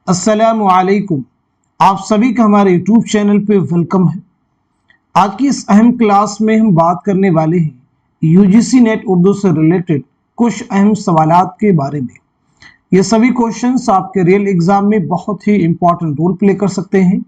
अस्सलामु अलैकुम। आप सभी का हमारे यूट्यूब चैनल पे वेलकम है। आज की इस अहम क्लास में हम बात करने वाले हैं यूजीसी नेट उर्दू से रिलेटेड कुछ अहम सवालात के बारे में। ये सभी क्वेश्चंस आपके रियल एग्जाम में बहुत ही इंपॉर्टेंट रोल प्ले कर सकते हैं।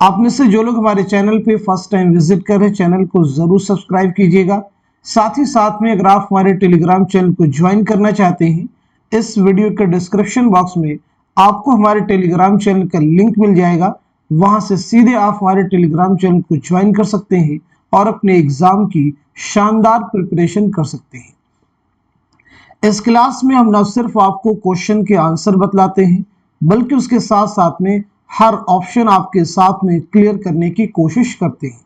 आप में से जो लोग हमारे चैनल पे फर्स्ट टाइम विजिट कर रहे हैं, चैनल को जरूर सब्सक्राइब कीजिएगा। साथ ही साथ में अगर आप हमारे टेलीग्राम चैनल को ज्वाइन करना चाहते हैं, इस वीडियो के डिस्क्रिप्शन बॉक्स में आपको हमारे टेलीग्राम चैनल का लिंक मिल जाएगा। वहां से सीधे आप हमारे टेलीग्राम चैनल को ज्वाइन कर सकते हैं और अपने एग्जाम की शानदार प्रिपरेशन कर सकते हैं। इस क्लास में हम न सिर्फ आपको क्वेश्चन के आंसर बतलाते हैं, बल्कि उसके साथ साथ में हर ऑप्शन आपके साथ में क्लियर करने की कोशिश करते हैं।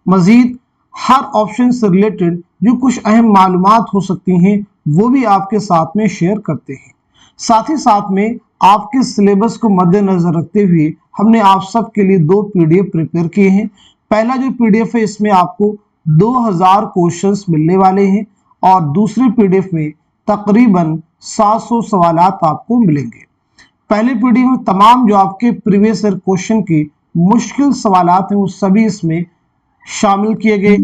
मजीद हर ऑप्शन से रिलेटेड जो कुछ अहम मालूमात हो सकती हैं वो भी आपके साथ में शेयर करते हैं। साथ ही साथ में आपके सिलेबस को मद्देनजर रखते हुए हमने आप सब के लिए 2 पीडीएफ प्रिपेयर किए हैं। पहला जो पीडीएफ है इसमें आपको 2000 क्वेश्चंस मिलने वाले हैं और दूसरे पीडीएफ में तकरीबन 700 सवालात आपको मिलेंगे। पहले पीडीएफ में तमाम जो आपके प्रीवियस ईयर क्वेश्चन के मुश्किल सवालात हैं वो सभी इसमें शामिल किए गए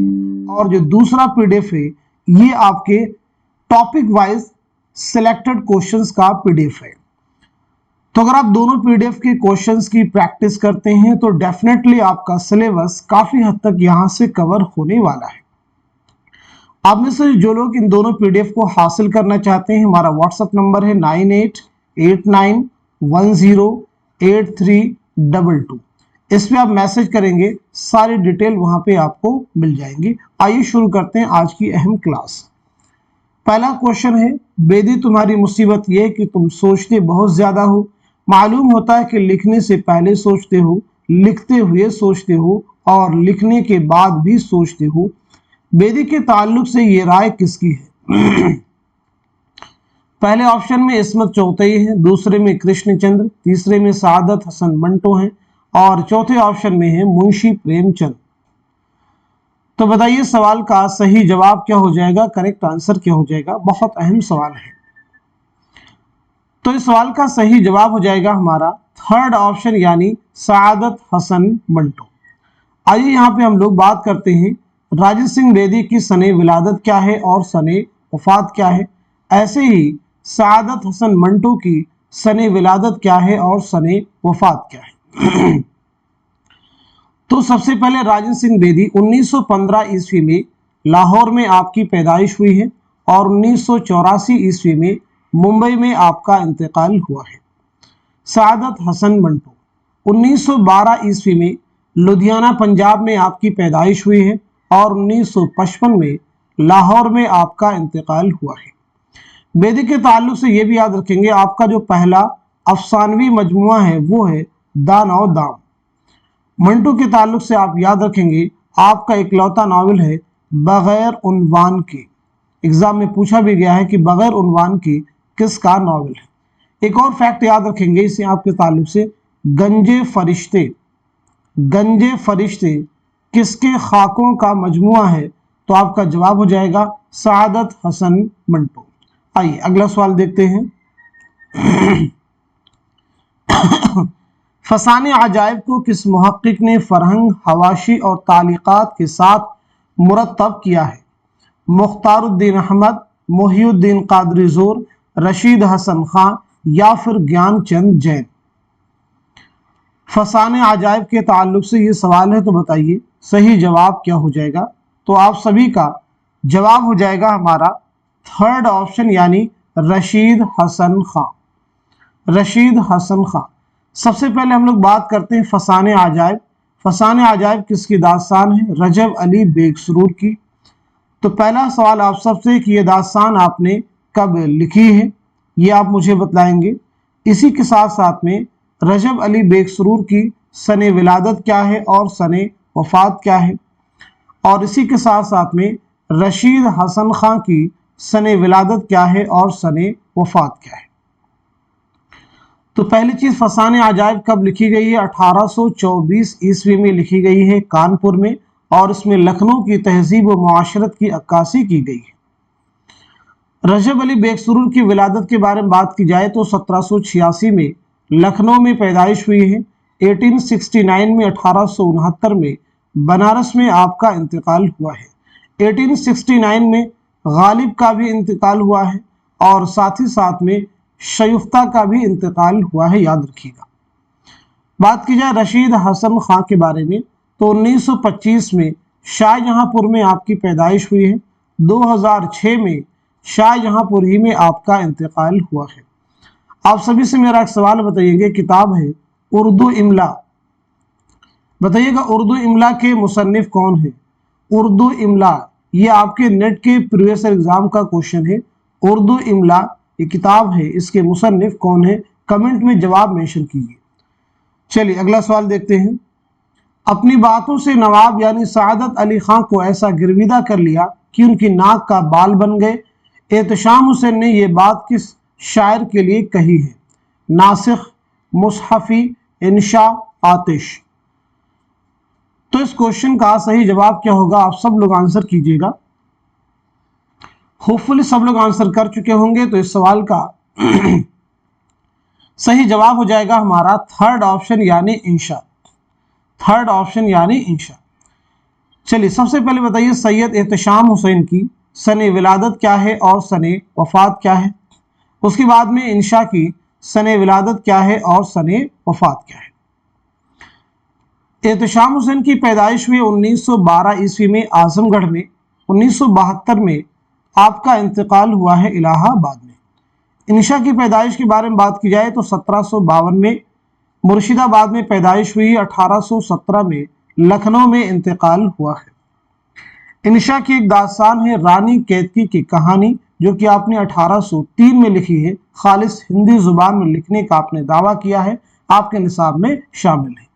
और जो दूसरा पीडीएफ है ये आपके टॉपिक वाइज सिलेक्टेड क्वेश्चंस का पीडीएफ है। तो अगर आप दोनों पीडीएफ के क्वेश्चंस की प्रैक्टिस करते हैं तो डेफिनेटली आपका सिलेबस काफी हद तक यहां से कवर होने वाला है। आप में से जो लोग इन दोनों पीडीएफ को हासिल करना चाहते हैं, हमारा व्हाट्सएप नंबर है 9889108322। इस पे आप मैसेज करेंगे, सारी डिटेल वहां पे आपको मिल जाएंगी। आइए शुरू करते हैं आज की अहम क्लास। पहला क्वेश्चन है, बेदी तुम्हारी मुसीबत यह है कि तुम सोचते बहुत ज्यादा हो। मालूम होता है कि लिखने से पहले सोचते हो, लिखते हुए सोचते हो और लिखने के बाद भी सोचते हो। बेदी के ताल्लुक से ये राय किसकी है? पहले ऑप्शन में इस्मत चौथई है, दूसरे में कृष्णचंद्र, तीसरे में सादत हसन मंटो हैं और चौथे ऑप्शन में है मुंशी प्रेमचंद। तो बताइए सवाल का सही जवाब क्या हो जाएगा, करेक्ट आंसर क्या हो जाएगा? बहुत अहम सवाल है। तो इस सवाल का सही जवाब हो जाएगा हमारा थर्ड ऑप्शन यानी सादत हसन मंटो। आइए यहाँ पे हम लोग बात करते हैं राजेंद्र सिंह बेदी की सने विलादत क्या है और सने वफात क्या है। ऐसे ही सादत हसन मंटो की सने विलादत क्या है और सने वफात क्या है। तो सबसे पहले राजेंद्र सिंह बेदी 1915 ईस्वी में लाहौर में आपकी पैदाइश हुई है और 1984 ईस्वी में मुंबई में आपका इंतकाल हुआ है। सादत हसन मंटो 1912 ईस्वी में लुधियाना पंजाब में आपकी पैदाइश हुई है और 1955 में लाहौर में आपका इंतकाल हुआ है। बेदी के ताल्लुक से ये भी याद रखेंगे, आपका जो पहला अफसानवी मजमुआ है वो है दान और दाम। मंटो के ताल्लुक से आप याद रखेंगे आपका इकलौता नावल है बगैर उन्वान के। एग्जाम में पूछा भी गया है कि बगैर उन्वान के किसका नावल है। एक और फैक्ट याद रखेंगे इसे आपके ताल्लुक से, गंजे फरिश्ते किसके खाकों का मजमुआ है? तो आपका जवाब हो जाएगा सादत हसन मंटो। आइए अगला सवाल देखते हैं। फसाने अजायब को किस मुहक्किक ने फरहंग, हवाशी और तालीकात के साथ मुरतब किया है? मुख्तारुद्दीन अहमद, मोहिउद्दीन कादरी जोर, रशीद हसन खां या फिर ज्ञानचंद जैन। फसाने अजायब के ताल्लुक से ये सवाल है, तो बताइए सही जवाब क्या हो जाएगा? तो आप सभी का जवाब हो जाएगा हमारा थर्ड ऑप्शन यानी रशीद हसन खां। सबसे पहले हम लोग बात करते हैं फसाने अजायब। फसाने अजायब किसकी दास्तान है? रजब अली बेगसरूर की। तो पहला सवाल आप सबसे कि ये दास्तान आपने कब लिखी है, ये आप मुझे बतलाएंगे। इसी के साथ साथ में रजब अली बेगसरूर की सने विलादत क्या है और सने वफात क्या है, और इसी के साथ साथ में रशीद हसन खां की सने विलादत क्या है और सने वफात क्या है। तो पहली चीज, फसाने अजायब कब लिखी गई है? 1824 ईस्वी में लिखी गई है कानपुर में, और इसमें लखनऊ की तहजीब व मुआशरत की अक्कासी की गई है। रजब अली बेगसरूर की विलादत के बारे में बात की जाए तो 1786 में लखनऊ में पैदाइश हुई है। 1869 में 1869 में बनारस में आपका इंतकाल हुआ है। 1869 में गालिब का भी इंतकाल हुआ है और साथ ही साथ में शयुफ्ता का भी इंतकाल हुआ है, याद रखिएगा। बात की जाए रशीद हसन खां के बारे में तो 1925 में शाहजहांपुर में आपकी पैदाइश हुई है। 2006 में शाहजहांपुर ही में आपका इंतकाल हुआ है। आप सभी से मेरा एक सवाल बताइएगा, किताब है उर्दू इमला, बताइएगा उर्दू इमला के मुसन्निफ कौन है? उर्दू इमला, ये आपके नेट के प्रीवियस एग्जाम का क्वेश्चन है। उर्दू इमला ये किताब है, इसके मुसन्निफ कौन है? कमेंट में जवाब मेंशन कीजिए। चलिए अगला सवाल देखते हैं। अपनी बातों से नवाब यानी सादत अली खां को ऐसा गिरविदा कर लिया कि उनकी नाक का बाल बन गए। एहतशाम हुसैन ने यह बात किस शायर के लिए कही है? नासिख, मुसहफी, इंशा, आतिश। तो इस क्वेश्चन का सही जवाब क्या होगा? आप सब लोग आंसर कीजिएगा। होपफुली सब लोग आंसर कर चुके होंगे। तो इस सवाल का सही जवाब हो जाएगा हमारा थर्ड ऑप्शन यानी इंशा। थर्ड ऑप्शन यानी इंशा। चलिए सबसे पहले बताइए सैयद एहतशाम हुसैन की सने विलादत क्या है और सने वफात क्या है? उसके बाद में इंशा की सने विलादत क्या है और सने वफात क्या है? एहतशाम हुसैन की पैदाइश हुई 1912 ईस्वी में आजमगढ़ में। 1972 में आपका इंतकाल हुआ है इलाहाबाद में। इंशा की पैदाइश के बारे में बात की जाए तो 1752 में मुर्शिदाबाद में पैदाइश हुई। 1817 में लखनऊ में इंतकाल हुआ है। इंशा की एक दास्तान है रानी केतकी की कहानी, जो कि आपने 1803 में लिखी है। खालिस हिंदी जुबान में लिखने का आपने दावा किया है, आपके निसाब में शामिल है।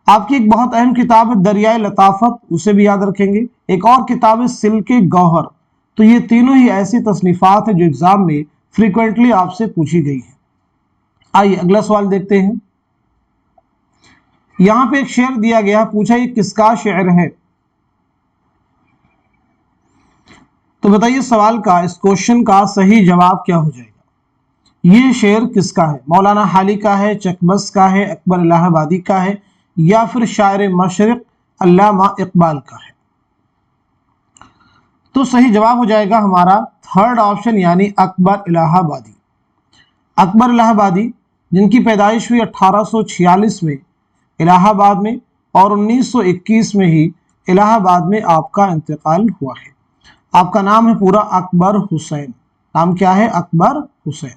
आपकी एक बहुत अहम किताब है दरियाए लताफत, उसे भी याद रखेंगे। एक और किताब है सिल्के गौहर। तो ये तीनों ही ऐसी तसनीफात है जो एग्जाम में फ्रीक्वेंटली आपसे पूछी गई है। आइए अगला सवाल देखते हैं। यहां पे एक शेर दिया गया, पूछा ये किसका शेर है? तो बताइए सवाल का, इस क्वेश्चन का सही जवाब क्या हो जाएगा? ये शेर किसका है? मौलाना हाली का है, चकबस का है, अकबर इलाहाबादी का है, या फिर शायर मशरिक अल्लामा इकबाल का है? तो सही जवाब हो जाएगा हमारा थर्ड ऑप्शन यानी अकबर इलाहाबादी। अकबर इलाहाबादी जिनकी पैदाइश हुई 1846 में इलाहाबाद में और 1921 में ही इलाहाबाद में आपका इंतकाल हुआ है। आपका नाम है पूरा अकबर हुसैन। नाम क्या है? अकबर हुसैन।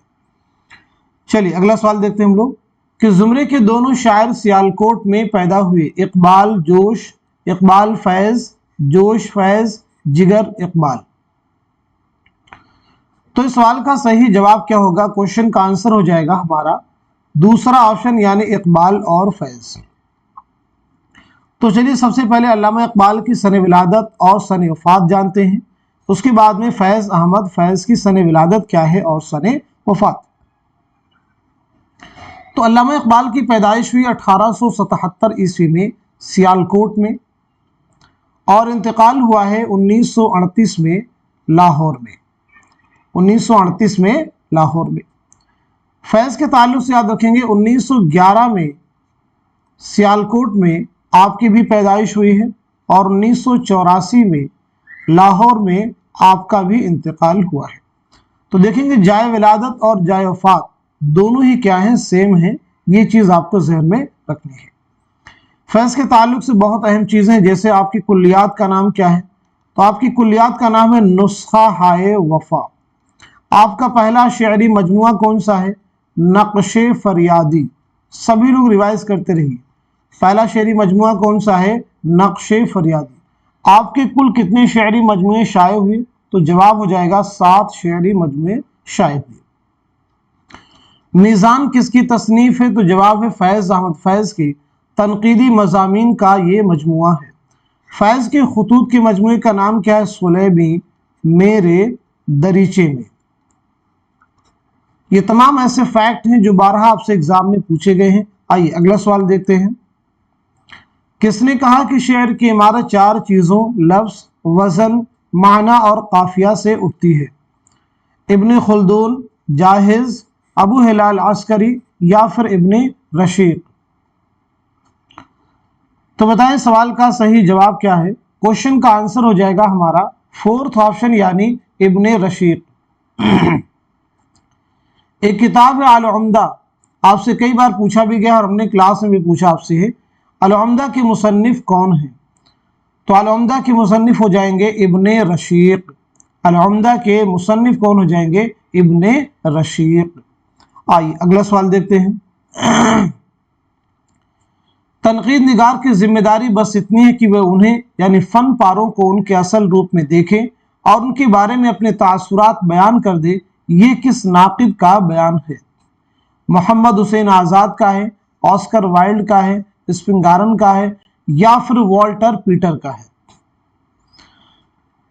चलिए अगला सवाल देखते हैं हम लोग कि जुमरे के दोनों शायर सियालकोट में पैदा हुए। इकबाल जोश, इकबाल फैज, जोश फैज, जिगर इकबाल। तो इस सवाल का सही जवाब क्या होगा? क्वेश्चन का आंसर हो जाएगा हमारा दूसरा ऑप्शन यानी इकबाल और फैज। तो चलिए सबसे पहले अल्लामा इकबाल की सने विलादत और सने वफात जानते हैं। उसके बाद में फैज अहमद फैज की सने विलादत क्या है और सने वफात। तो अल्लामा इकबाल की पैदाइश हुई 1877 ईस्वी में सियालकोट में और इंतकाल हुआ है 1938 में लाहौर में। 1938 में लाहौर में। फैज के ताल्लुक से याद रखेंगे 1911 में सियालकोट में आपकी भी पैदाइश हुई है और 1984 में लाहौर में आपका भी इंतकाल हुआ है। तो देखेंगे जाए विलादत और जाए वफात दोनों ही क्या हैं? सेम है। ये चीज़ आपको जहन में रखनी है। फैज के ताल्लुक से बहुत अहम चीज़ें, जैसे आपकी कुल्लियात का नाम क्या है? तो आपकी कुल्लियात का नाम है नुस्खा हाय वफा। आपका पहला शेरी मजमुआ कौन सा है? नक्शे फरियादी। सभी लोग रिवाइज करते रहिए। पहला शेरी मजमुआ कौन सा है? नक्शे फरियादी। आपके कुल कितने शेरी मजमुए शाये हुए? तो जवाब हो जाएगा 7 शेरी मजमुए शाये हुए। मीज़ान किसकी तसनीफ है? तो जवाब है फैज़ अहमद फैज़ की तनकीदी मज़ामीन का ये मजमुआ है। फैज़ के खुतूत के मजमुए का नाम क्या है? सुलेमी मेरे दरीचे में। ये तमाम ऐसे फैक्ट हैं जो बारहा आपसे एग्जाम में पूछे गए हैं। आइए अगला सवाल देखते हैं। किसने कहा कि शेर की इमारत 4 चीज़ों लफ्ज़, वज़न, माना और काफिया से उठती है? इब्न खुल्दून, जाहिज़, अबू हिलाल अस्करी या फिर इब्ने रशीक। तो बताएं सवाल का सही जवाब क्या है। क्वेश्चन का आंसर हो जाएगा हमारा फोर्थ ऑप्शन यानी इब्ने रशीक। एक किताब है अल-उम्दा, आपसे कई बार पूछा भी गया और हमने क्लास में भी पूछा आपसे है, अल-उम्दा के मुसन्निफ कौन है। तो अल-उम्दा के मुसन्निफ हो जाएंगे इब्ने रशीक। अल-उम्दा के मुसन्निफ कौन हो जाएंगे, इब्ने रशीक। आइए अगला सवाल देखते हैं। तनकीद निगार की जिम्मेदारी बस इतनी है कि वह उन्हें यानी फन पारों को उनके असल रूप में देखें और उनके बारे में अपने तासुरात बयान कर दे। ये किस नाकिद का बयान है। मोहम्मद हुसैन आज़ाद का है, ऑस्कर वाइल्ड का है, स्पिंगारन का है या फिर वॉल्टर पीटर का है।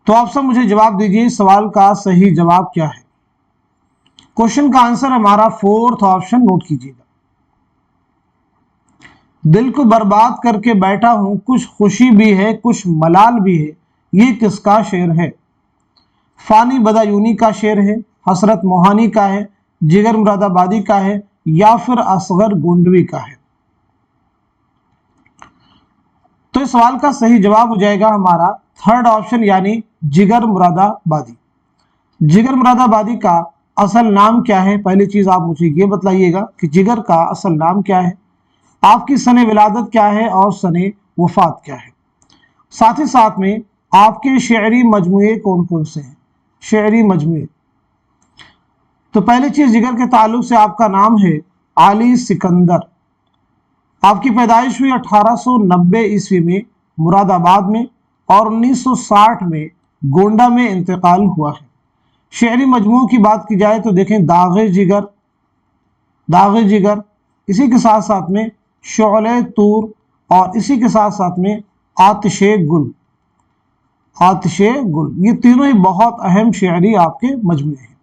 तो आप सब मुझे जवाब दीजिए, सवाल का सही जवाब क्या है। क्वेश्चन का आंसर हमारा फोर्थ ऑप्शन नोट कीजिएगा। दिल को बर्बाद करके बैठा हूं, कुछ खुशी भी है कुछ मलाल भी है, ये किसका शेर है। फानी बदायूनी का शेर है, हसरत मोहानी का है, जिगर मुरादाबादी का है या फिर असगर गोंडवी का है। तो इस सवाल का सही जवाब हो जाएगा हमारा थर्ड ऑप्शन यानी जिगर मुरादाबादी। जिगर मुरादाबादी का असल नाम क्या है, पहली चीज आप मुझे ये बताइएगा कि जिगर का असल नाम क्या है, आपकी सने विलादत क्या है और सने वफात क्या है। साथ ही साथ में आपके शेरी मजमुए कौन कौन से हैं, शेरी मजमुए। तो पहली चीज जिगर के ताल्लुक से आपका नाम है आली सिकंदर। आपकी पैदाइश हुई 1890 ईस्वी में मुरादाबाद में और 1960 में गोंडा में इंतकाल हुआ है। शेरी मजमू की बात की जाए तो देखें दागे जिगर, इसी के साथ साथ में शोले तूर और इसी के साथ साथ में आतिशे गुल, ये तीनों ही बहुत अहम शेरी आपके मजमूए हैं।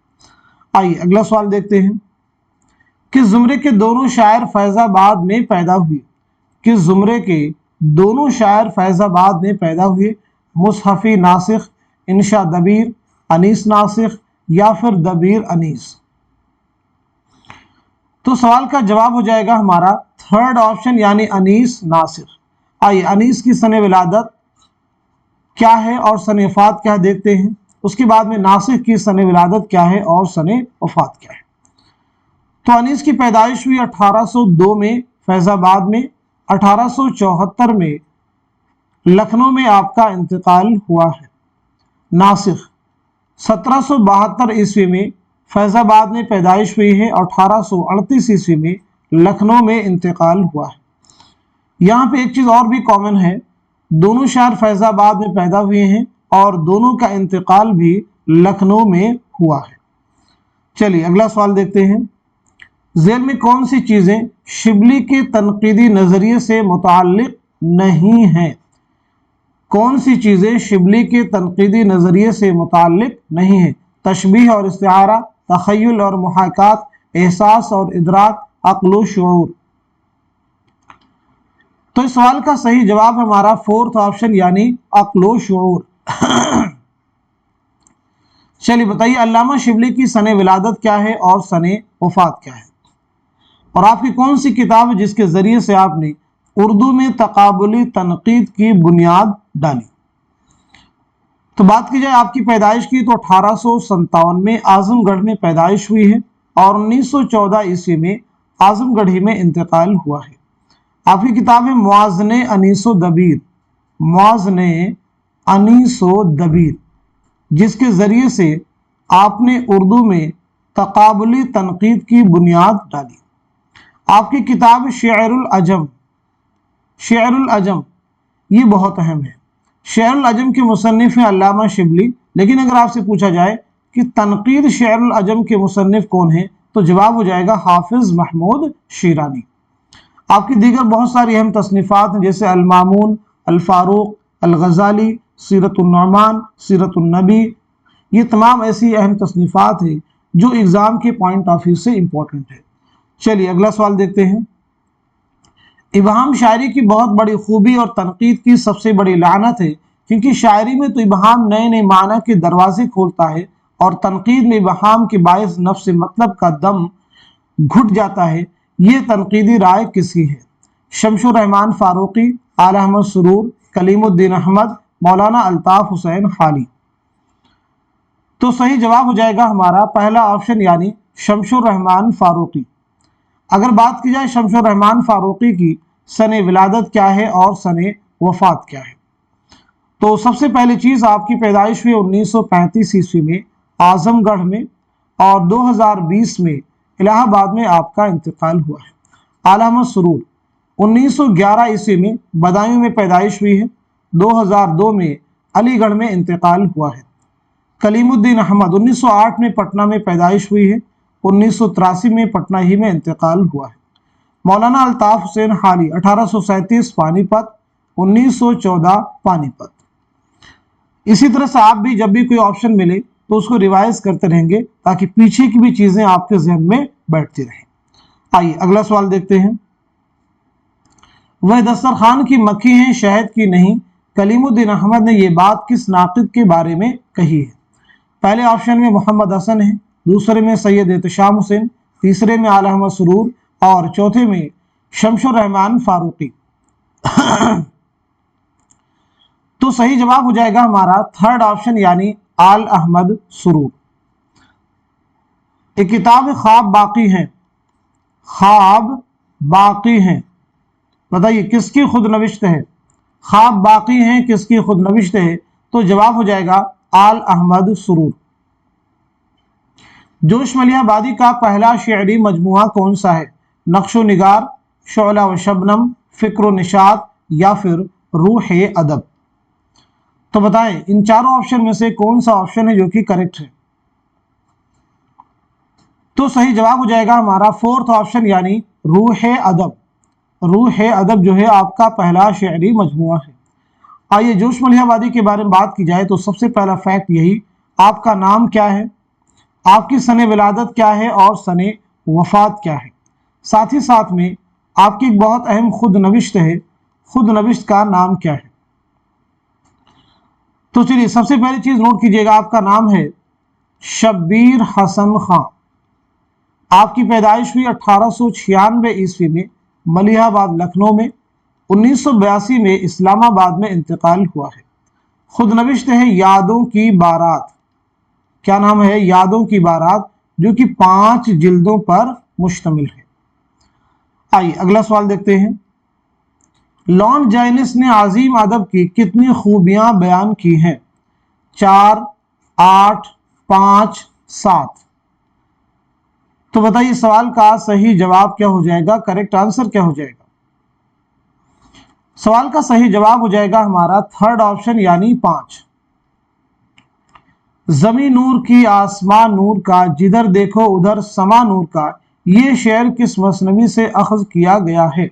आइए अगला सवाल देखते हैं। किस जुमरे के दोनों शायर फैजाबाद में पैदा हुए। किस जुमरे के दोनों शायर फैजाबाद में पैदा हुए। मुसहफी नासिख, इंशा दबीर, अनीस नासिख या फिर दबीर अनीस। तो सवाल का जवाब हो जाएगा हमारा थर्ड ऑप्शन यानी अनीस नासिख। आइए अनीस की सने विलादत क्या है और सने वफात क्या है देखते हैं। उसके बाद में नासिख की सने विलादत क्या है और सने वफात क्या है। तो अनीस की पैदाइश हुई 1802 में फैजाबाद में, 1874 में लखनऊ में आपका इंतकाल हुआ है। नासिख 1772 ईस्वी में फैजाबाद में पैदाइश हुई है और 1838 ईस्वी में लखनऊ में इंतकाल हुआ है। यहाँ पे एक चीज़ और भी कॉमन है, दोनों शायर फैजाबाद में पैदा हुए हैं और दोनों का इंतकाल भी लखनऊ में हुआ है। चलिए अगला सवाल देखते हैं। ज़ेल में कौन सी चीज़ें शिबली के तनकीदी नज़रिए से मुताल्लिक नहीं हैं। कौन सी चीज़ें शिबली के तनकीदी नज़रिए से मुताल्लिक नहीं हैं। तशबीह और इस्तिआरा, तख़य्युल और मुहाकात, एहसास और इदराक, अक्ल व शऊर। तो इस सवाल का सही जवाब हमारा फोर्थ ऑप्शन यानी अक्ल व शऊर। चलिए बताइए अल्लामा शिबली की सने विलादत क्या है और सने वफात क्या है, और आपकी कौन सी किताब है जिसके ज़रिए से आपने उर्दू में तकाबुली तनकीद की बुनियाद डाली। तो बात की जाए आपकी पैदाइश की तो 1857 में आजमगढ़ में पैदाइश हुई है और 1914 ईस्वी में आजमगढ़ ही में इंतकाल हुआ है। आपकी किताब है मुआज़ने अनीसो दबीर, मुआज़ने अनीसो दबीर, जिसके ज़रिए से आपने उर्दू में तकाबुली तनकीद की बुनियाद डाली। आपकी किताब शेरुल अजम, शेरुल अजम ये बहुत अहम है। शेरुल अजम के मुसन्निफ हैं अल्लामा शिबली, लेकिन अगर आपसे पूछा जाए कि तनकीद शेरुल अजम के मुसन्निफ कौन है तो जवाब हो जाएगा हाफिज़ महमूद शीरानी। आपकी दीगर बहुत सारी अहम तसनीफ़ात हैं जैसे अल-मामून, अल-फारूक, अल-गज़ाली, सीरत-उन-नुअमान, सीरत-उन-नबी, ये तमाम ऐसी अहम तसनीफ़ात हैं जो एग्ज़ाम के पॉइंट ऑफ व्यू से इम्पोर्टेंट है। चलिए अगला सवाल देखते हैं। इबहाम शायरी की बहुत बड़ी खूबी और तनकीद की सबसे बड़ी लानत है, क्योंकि शायरी में तो इबहाम नए नए माना के दरवाजे खोलता है और तनकीद में इबहाम के बायस नफ्स मतलब का दम घुट जाता है, ये तनकीदी राय किसकी है? शमशुर रहमान फारूकी, आला अहमद सुरूर, कलीमुद्दीन अहमद, मौलाना अल्ताफ हुसैन खाली। तो सही जवाब हो जाएगा हमारा पहला ऑप्शन यानी शमशुर रहमान फारूकी। अगर बात की जाए शमशुर रहमान फारूकी की सने विलादत क्या है और सने वफात क्या है, तो सबसे पहली चीज आपकी पैदाइश हुई 1935 ईस्वी में आजमगढ़ में और 2020 में इलाहाबाद में आपका इंतकाल हुआ है। आला अहमद सुरूर 1911 ईस्वी में बदायूं में पैदाइश हुई है, 2002 में अलीगढ़ में इंतकाल हुआ है। कलीमुद्दीन अहमद 1908 में पटना में पैदाइश हुई है, 1983 में पटना ही में इंतकाल हुआ है। मौलाना अल्ताफ हुसैन खाली 1837 पानीपत, 1914 पानीपत। इसी तरह से आप भी जब भी कोई ऑप्शन मिले तो उसको रिवाइज करते रहेंगे ताकि पीछे की भी चीजें आपके जहन में बैठती रहें। आइए अगला सवाल देखते हैं। वह दस्तरखान की मक्खी है शहद की नहीं, कलीमुद्दीन अहमद ने यह बात किस नाक़िद के बारे में कही है? पहले ऑप्शन में मोहम्मद हसन है, दूसरे में सैयद एहतशाम हुसैन, तीसरे में आला अहमद सुरूर और चौथे में शमशुर रहमान फारूकी। तो सही जवाब हो जाएगा हमारा थर्ड ऑप्शन यानी आल अहमद सुरूर। एक किताब ख्वाब बाकी हैं, ख्वाब बाकी हैं, बताइए किसकी खुद नविश्त है? ख्वाब बाकी हैं किसकी खुद नविश्त है? तो जवाब हो जाएगा आल अहमद सुरूर। जोश मलिहाबादी का पहला शेरी मजमुआ कौन सा है? नक्शो निगार, शोला व शबनम, फिक्र निशात या फिर रूह अदब। तो बताएं इन चारों ऑप्शन में से कौन सा ऑप्शन है जो कि करेक्ट है? तो सही जवाब हो जाएगा हमारा फोर्थ ऑप्शन यानी रूह अदब। रूह अदब जो है आपका पहला शेरी मजमुआ है। आइए जोश मलिहाबादी के बारे में बात की जाए तो सबसे पहला फैक्ट यही, आपका नाम क्या है, आपकी सने विलादत क्या है और सने वफात क्या है। साथ ही साथ में आपकी एक बहुत अहम खुद नविश्त है, खुद नविश्त का नाम क्या है। तो चलिए सबसे पहली चीज नोट कीजिएगा, आपका नाम है शब्बीर हसन खां। आपकी पैदाइश हुई 1896 ईस्वी में मलिहाबाद लखनऊ में, 1982 में इस्लामाबाद में इंतकाल हुआ है। खुद नविश्त है यादों की बारात। क्या नाम है? यादों की बारात, जो कि 5 जिल्दों पर मुश्तमिल है। आइए अगला सवाल देखते हैं। लॉन जाइनिस ने आजीम अदब की कितनी खूबियां बयान की हैं? 4, 8, 5, 7। तो बताइए सवाल का सही जवाब क्या हो जाएगा, करेक्ट आंसर क्या हो जाएगा? सवाल का सही जवाब हो जाएगा हमारा थर्ड ऑप्शन यानी 5। जमी नूर की आसमां नूर का, जिधर देखो उधर समा नूर का, ये शेर किस मसनवी से अखज किया गया है?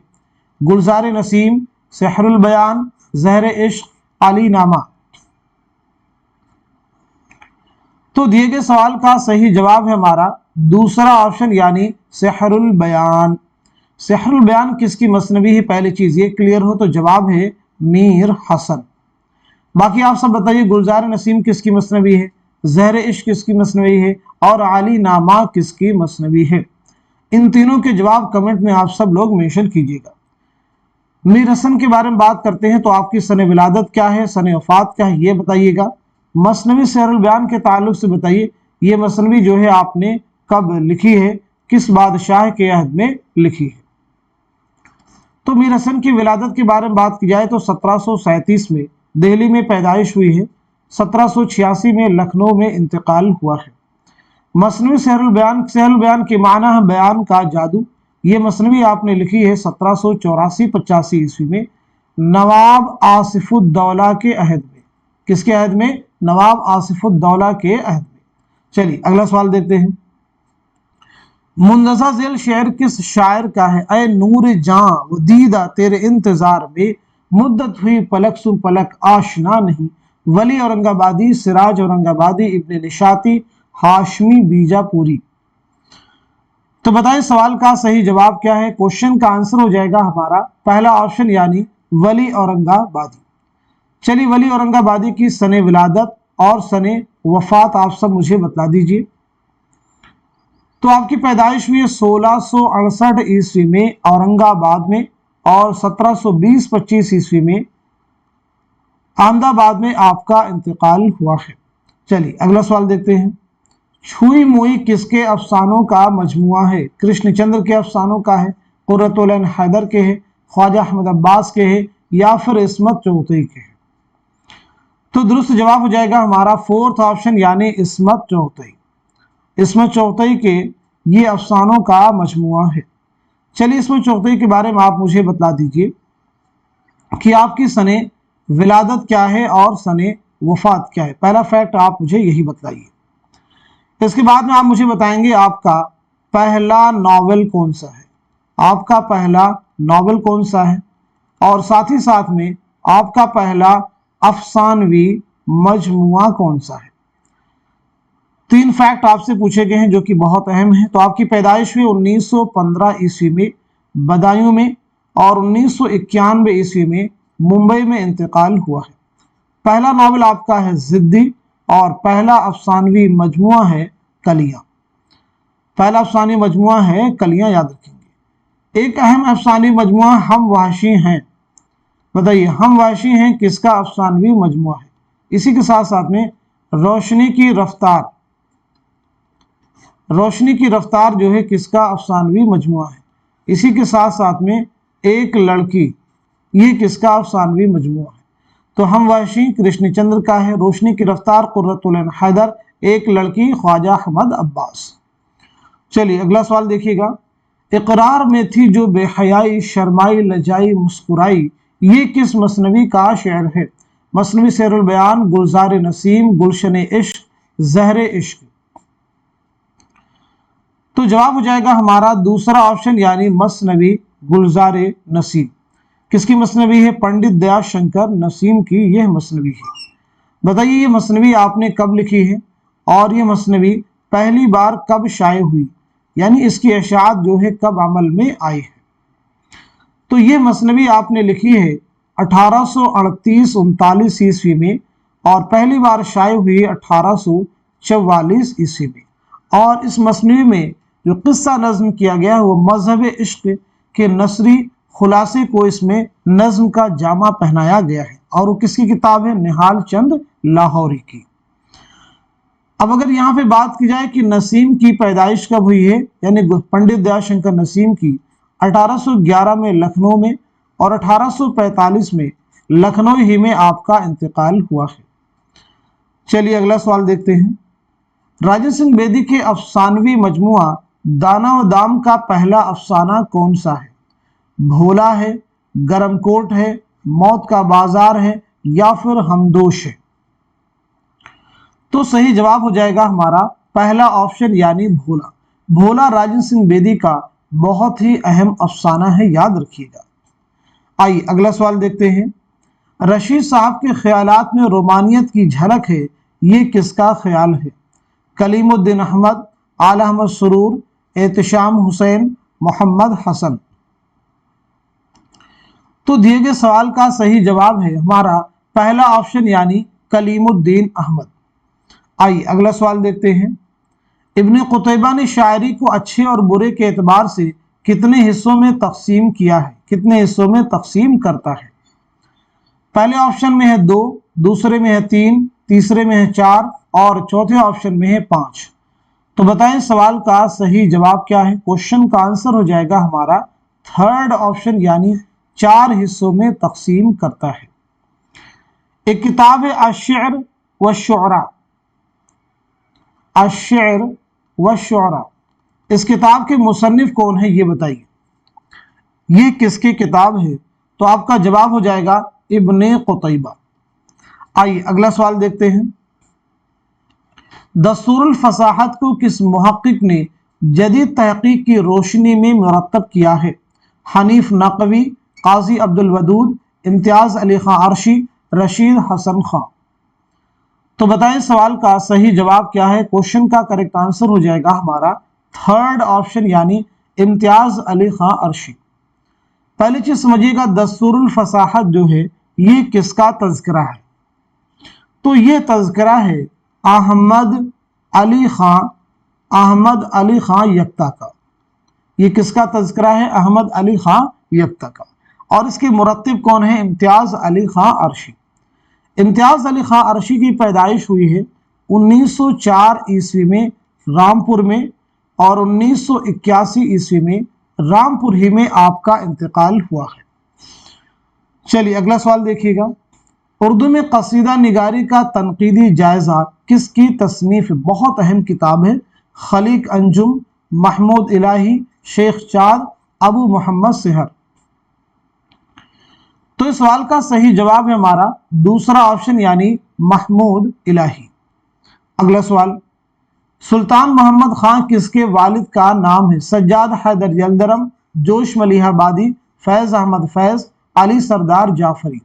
गुलजार नसीम, सेहरुल बयान, जहर इश्क, अली नामा। तो दिए गए सवाल का सही जवाब है हमारा दूसरा ऑप्शन यानी सेहरुल बयान। सेहरुल बयान किसकी मसनवी है? पहली चीज ये क्लियर हो तो जवाब है मीर हसन। बाकी आप सब बताइए गुलजार नसीम किसकी मसनवी है, जहर इश्क किसकी मसनवी है और अली नामा किसकी मसनवी है? इन तीनों के जवाब कमेंट में आप सब लोग मेंशन कीजिएगा। मीर हसन के बारे में बात करते हैं तो आपकी सने विलादत क्या है, सने वफात क्या है, ये बताइएगा। मसनवी सेहरुल बयान के ताल्लुक से बताइए ये मसनवी जो है आपने कब लिखी है, किस बादशाह के अहद में लिखी है? तो मीर हसन की विलादत के बारे में बात की जाए तो 1737 में दिल्ली में पैदाइश हुई है, 1786 में लखनऊ में इंतकाल हुआ है। मसनवी सेहरुल बयान के माना है बयान का जादू। ये मसनवी आपने लिखी है 1784-85 ईस्वी में नवाब आसिफुद्दौला के अहद में। किसके अहद में? नवाब आसिफुद्दौला के अहद में। चलिए अगला सवाल देखते हैं। मुंदजा ज़ेल शेर किस शायर का है? ऐ नूर जां वो दीदा तेरे इंतजार में, मुद्दत हुई पलक सुन पलक आशना नहीं, वली औरंगाबादी, सिराज औरंगाबादी, इब्ने निशाती, हाशमी बीजापुरी। तो बताइए सवाल का सही जवाब क्या है? क्वेश्चन का आंसर हो जाएगा हमारा पहला ऑप्शन यानी वली औरंगाबादी। चलिए वली औरंगाबादी की सने विलादत और सने वफात आप सब मुझे बता दीजिए। तो आपकी पैदाइश हुई 1668 ईस्वी में औरंगाबाद में और 1720-25 ईस्वी में अहमदाबाद में आपका इंतकाल हुआ है। चलिए अगला सवाल देखते हैं। छुई मुई किसके अफसानों का मजमुआ है? कृष्णचंद्र के अफसानों का है, कुर्रतुल ऐन हैदर के है, ख्वाजा अहमद अब्बास के है, या फिर इस्मत चौधरी के है? तो दुरुस्त जवाब हो जाएगा हमारा फोर्थ ऑप्शन यानी इस्मत चौधरी। इस्मत चौधरी के ये अफसानों का मजमुआ है। चलिए इस्मत चौधरी के बारे में आप मुझे बता दीजिए कि आपकी सने विलादत क्या है और सने वफात क्या है। पहला फैक्ट आप मुझे यही बताइए। इसके बाद में आप मुझे बताएंगे आपका पहला नॉवेल कौन सा है, आपका पहला नॉवेल कौन सा है, और साथ ही साथ में आपका पहला अफसानवी मजमुआ कौन सा है। 3 फैक्ट आपसे पूछे गए हैं जो कि बहुत अहम है। तो आपकी पैदाइश हुई 1915 ईस्वी में बदायूं में और 1991 ईस्वी में मुंबई में इंतकाल हुआ है। पहला नॉवेल आपका है जिद्दी और पहला अफसानवी मजमुआ है कलियां। पहला अफसानी मजमुआ है कलियां, याद रखेंगे। एक अहम अफसानी मजमुआ हम वहशी हैं। बताइए हम वहशी हैं किसका अफसानवी मजमुआ है? इसी के साथ साथ में रोशनी की रफ्तार, रोशनी की रफ्तार जो है किसका अफसानवी मजमुआ है? इसी के साथ साथ में एक लड़की, ये किसका अफसानवी मजमुआ है? तो हम वहशी कृष्णचंद्र का है, रोशनी की रफ्तार कुर्रतुल ऐन हैदर, एक लड़की ख्वाजा अहमद अब्बास। चलिए अगला सवाल देखिएगा। इकरार में थी जो बेहयाई, शर्माई, लजाई, मुस्कुराई, ये किस मसनवी का शेर है? मसनवी शेरुल बयान, गुलजार नसीम, गुलशन इश्क, जहरे इश्क। तो जवाब हो जाएगा हमारा दूसरा ऑप्शन यानी मसनवी गुलजार नसीम। किसकी मसनवी है? पंडित दयाशंकर नसीम की यह मसनवी है। बताइए ये मसनवी आपने कब लिखी है और ये मसनवी पहली बार कब शाये हुई, यानी इसकी इशाअत जो है कब अमल में आई है? तो ये मसनवी आपने लिखी है 1838-39 ईस्वी में और पहली बार शाये हुई 1844 ईस्वी में। और इस मसनवी में जो किस्सा नज्म किया गया है वो मजहब इश्क के नसरी खुलासे को इसमें नज्म का जामा पहनाया गया है और वो किसकी किताब है? निहाल चंद लाहौरी की। अब अगर यहाँ पे बात की जाए कि नसीम की पैदाइश कब हुई है, यानी पंडित दयाशंकर नसीम की 1811 में लखनऊ में और 1845 में लखनऊ ही में आपका इंतकाल हुआ है। चलिए अगला सवाल देखते हैं। राजेंद्र सिंह बेदी के अफसानवी मजमुआ दाना व दाम का पहला अफसाना कौन सा है? भोला है, गरमकोट है, मौत का बाजार है, या फिर हमदोश है? तो सही जवाब हो जाएगा हमारा पहला ऑप्शन यानी भोला। भोला राजेंद्र सिंह बेदी का बहुत ही अहम अफसाना है, याद रखिएगा। आइए अगला सवाल देखते हैं। रशीद साहब के ख्यालात में रोमानियत की झलक है, ये किसका ख्याल है? कलीमुद्दीन अहमद, आला अहमद सुरूर, एहतशाम हुसैन, मोहम्मद हसन। तो दिए गए सवाल का सही जवाब है हमारा पहला ऑप्शन यानी कलीमुद्दीन अहमद। आइए अगला सवाल देखते हैं। इब्न कुतैबा ने शायरी को अच्छे और बुरे के एतबार से कितने हिस्सों में तकसीम किया है? कितने हिस्सों में तकसीम करता है? पहले ऑप्शन में है 2, दूसरे में है 3, तीसरे में है 4 और चौथे ऑप्शन में है 5। तो बताएं सवाल का सही जवाब क्या है? क्वेश्चन का आंसर हो जाएगा हमारा थर्ड ऑप्शन यानी 4 हिस्सों में तकसीम करता है। एक किताब है अश्शअर व शुअरा, अश्शअर व शुअरा। इस किताब के मुसन्निफ कौन है ये बताइए, ये किसकी किताब है? तो आपका जवाब हो जाएगा इब्ने कुतैबा। आइए अगला सवाल देखते हैं। दस्तूरुल फसाहत को किस मुहक्किक ने जदीद तहकीक की रोशनी में मुरतब किया है? हनीफ नकवी, काजी अब्दुल वदूद, इम्तियाज अली खां अर्शी, रशीद हसन खां। तो बताएं सवाल का सही जवाब क्या है? क्वेश्चन का करेक्ट आंसर हो जाएगा हमारा थर्ड ऑप्शन यानी इम्तियाज अली खां अर्शी। पहली चीज समझिएगा, दस्तूरुल फसाहत जो है ये किसका तज़किरा है? तो ये तज़किरा है अहमद अली खां अहमद अली खां यक्ता का। ये किसका तज़किरा है? अहमद अली खां यक्ता का। और इसके मुरत्तिब कौन है? इम्तियाज़ अली खां अरशी। इम्तियाज़ अली खां अरशी की पैदाइश हुई है 1904 ईस्वी में रामपुर में, और 1981 ईस्वी में रामपुर ही में आपका इंतकाल हुआ है। चलिए अगला सवाल देखिएगा। उर्दू में कसीदा निगारी का तनकीदी जायज़ा किसकी तसनीफ? बहुत अहम किताब है। खलीक अंजुम, महमूद इलाही, शेख चाँद, अबू मोहम्मद सेहर। तो इस सवाल का सही जवाब है हमारा दूसरा ऑप्शन यानी महमूद इलाही। अगला सवाल, सुल्तान मोहम्मद खां किसके वालिद का नाम है? सज्जाद हैदर यलदरम, जोश मलिहाबादी, फैज़ अहमद फैज़, अली सरदार जाफरी।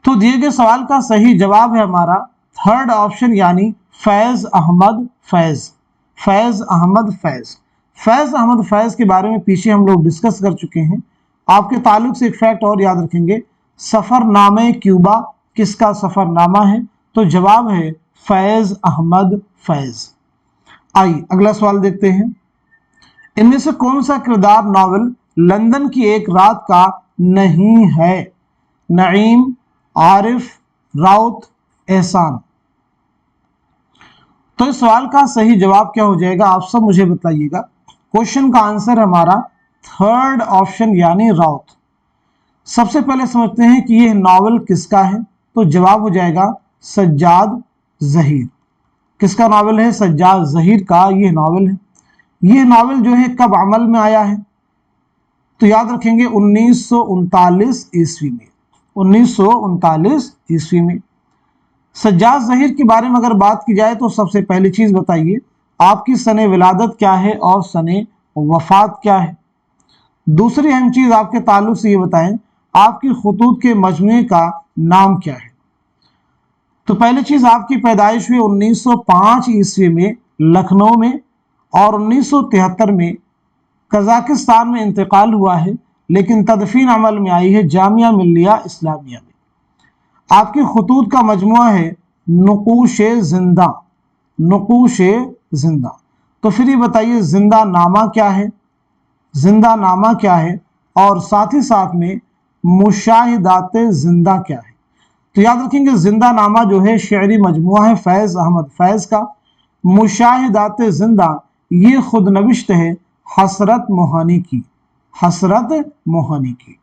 तो दिए गए सवाल का सही जवाब है हमारा थर्ड ऑप्शन यानी फैज़ अहमद फैज़। फैज़ अहमद फैज़। फैज़ अहमद फैज़ के बारे में पीछे हम लोग डिस्कस कर चुके हैं। आपके ताल्लुक से एक फैक्ट और याद रखेंगे, सफ़रनामे क्यूबा किसका सफ़रनामा है? तो जवाब है फैज़ अहमद फैज़। आइए अगला सवाल देखते हैं। इनमें से कौन सा किरदार नावल लंदन की एक रात का नहीं है? नईम, आरिफ, राउत, एहसान। तो इस सवाल का सही जवाब क्या हो जाएगा? आप सब मुझे बताइएगा। क्वेश्चन का आंसर हमारा थर्ड ऑप्शन यानी राउत। सबसे पहले समझते हैं कि यह नावल किसका है। तो जवाब हो जाएगा सज्जाद ज़हीर। किसका नावल है? सज्जाद ज़हीर का यह नावल है। यह नावल जो है कब अमल में आया है? तो याद रखेंगे 1939 ईस्वी में। 1939 ईस्वी में। सज्जाद ज़हीर के बारे में अगर बात की जाए तो सबसे पहली चीज बताइए आपकी सने विलादत क्या है और सने वफात क्या है। दूसरी अहम चीज आपके ताल्लुक से ये बताएं आपकी खुतूत के मजमूए का नाम क्या है। तो पहली चीज आपकी पैदाइश हुई 1905 ईस्वी में लखनऊ में, और 1973 में कजाकिस्तान में इंतकाल हुआ है, लेकिन तदफीन अमल में आई है जामिया मिल्लिया इस्लामिया में। आपकी खुतूत का मजमुआ है नुकूशे जिंदा। नुकूशे जिंदा। तो फिर ये बताइए जिंदा नामा क्या है? जिंदा नामा क्या है? और साथ ही साथ में मुशाहिदाते जिंदा क्या है? तो याद रखेंगे जिंदा नामा जो है शेरी मजमुआ है फैज़ अहमद फैज़ का। मुशाहिदाते जिंदा ये खुद नविश्त है हसरत मोहानी की। हसरत मोहानी की।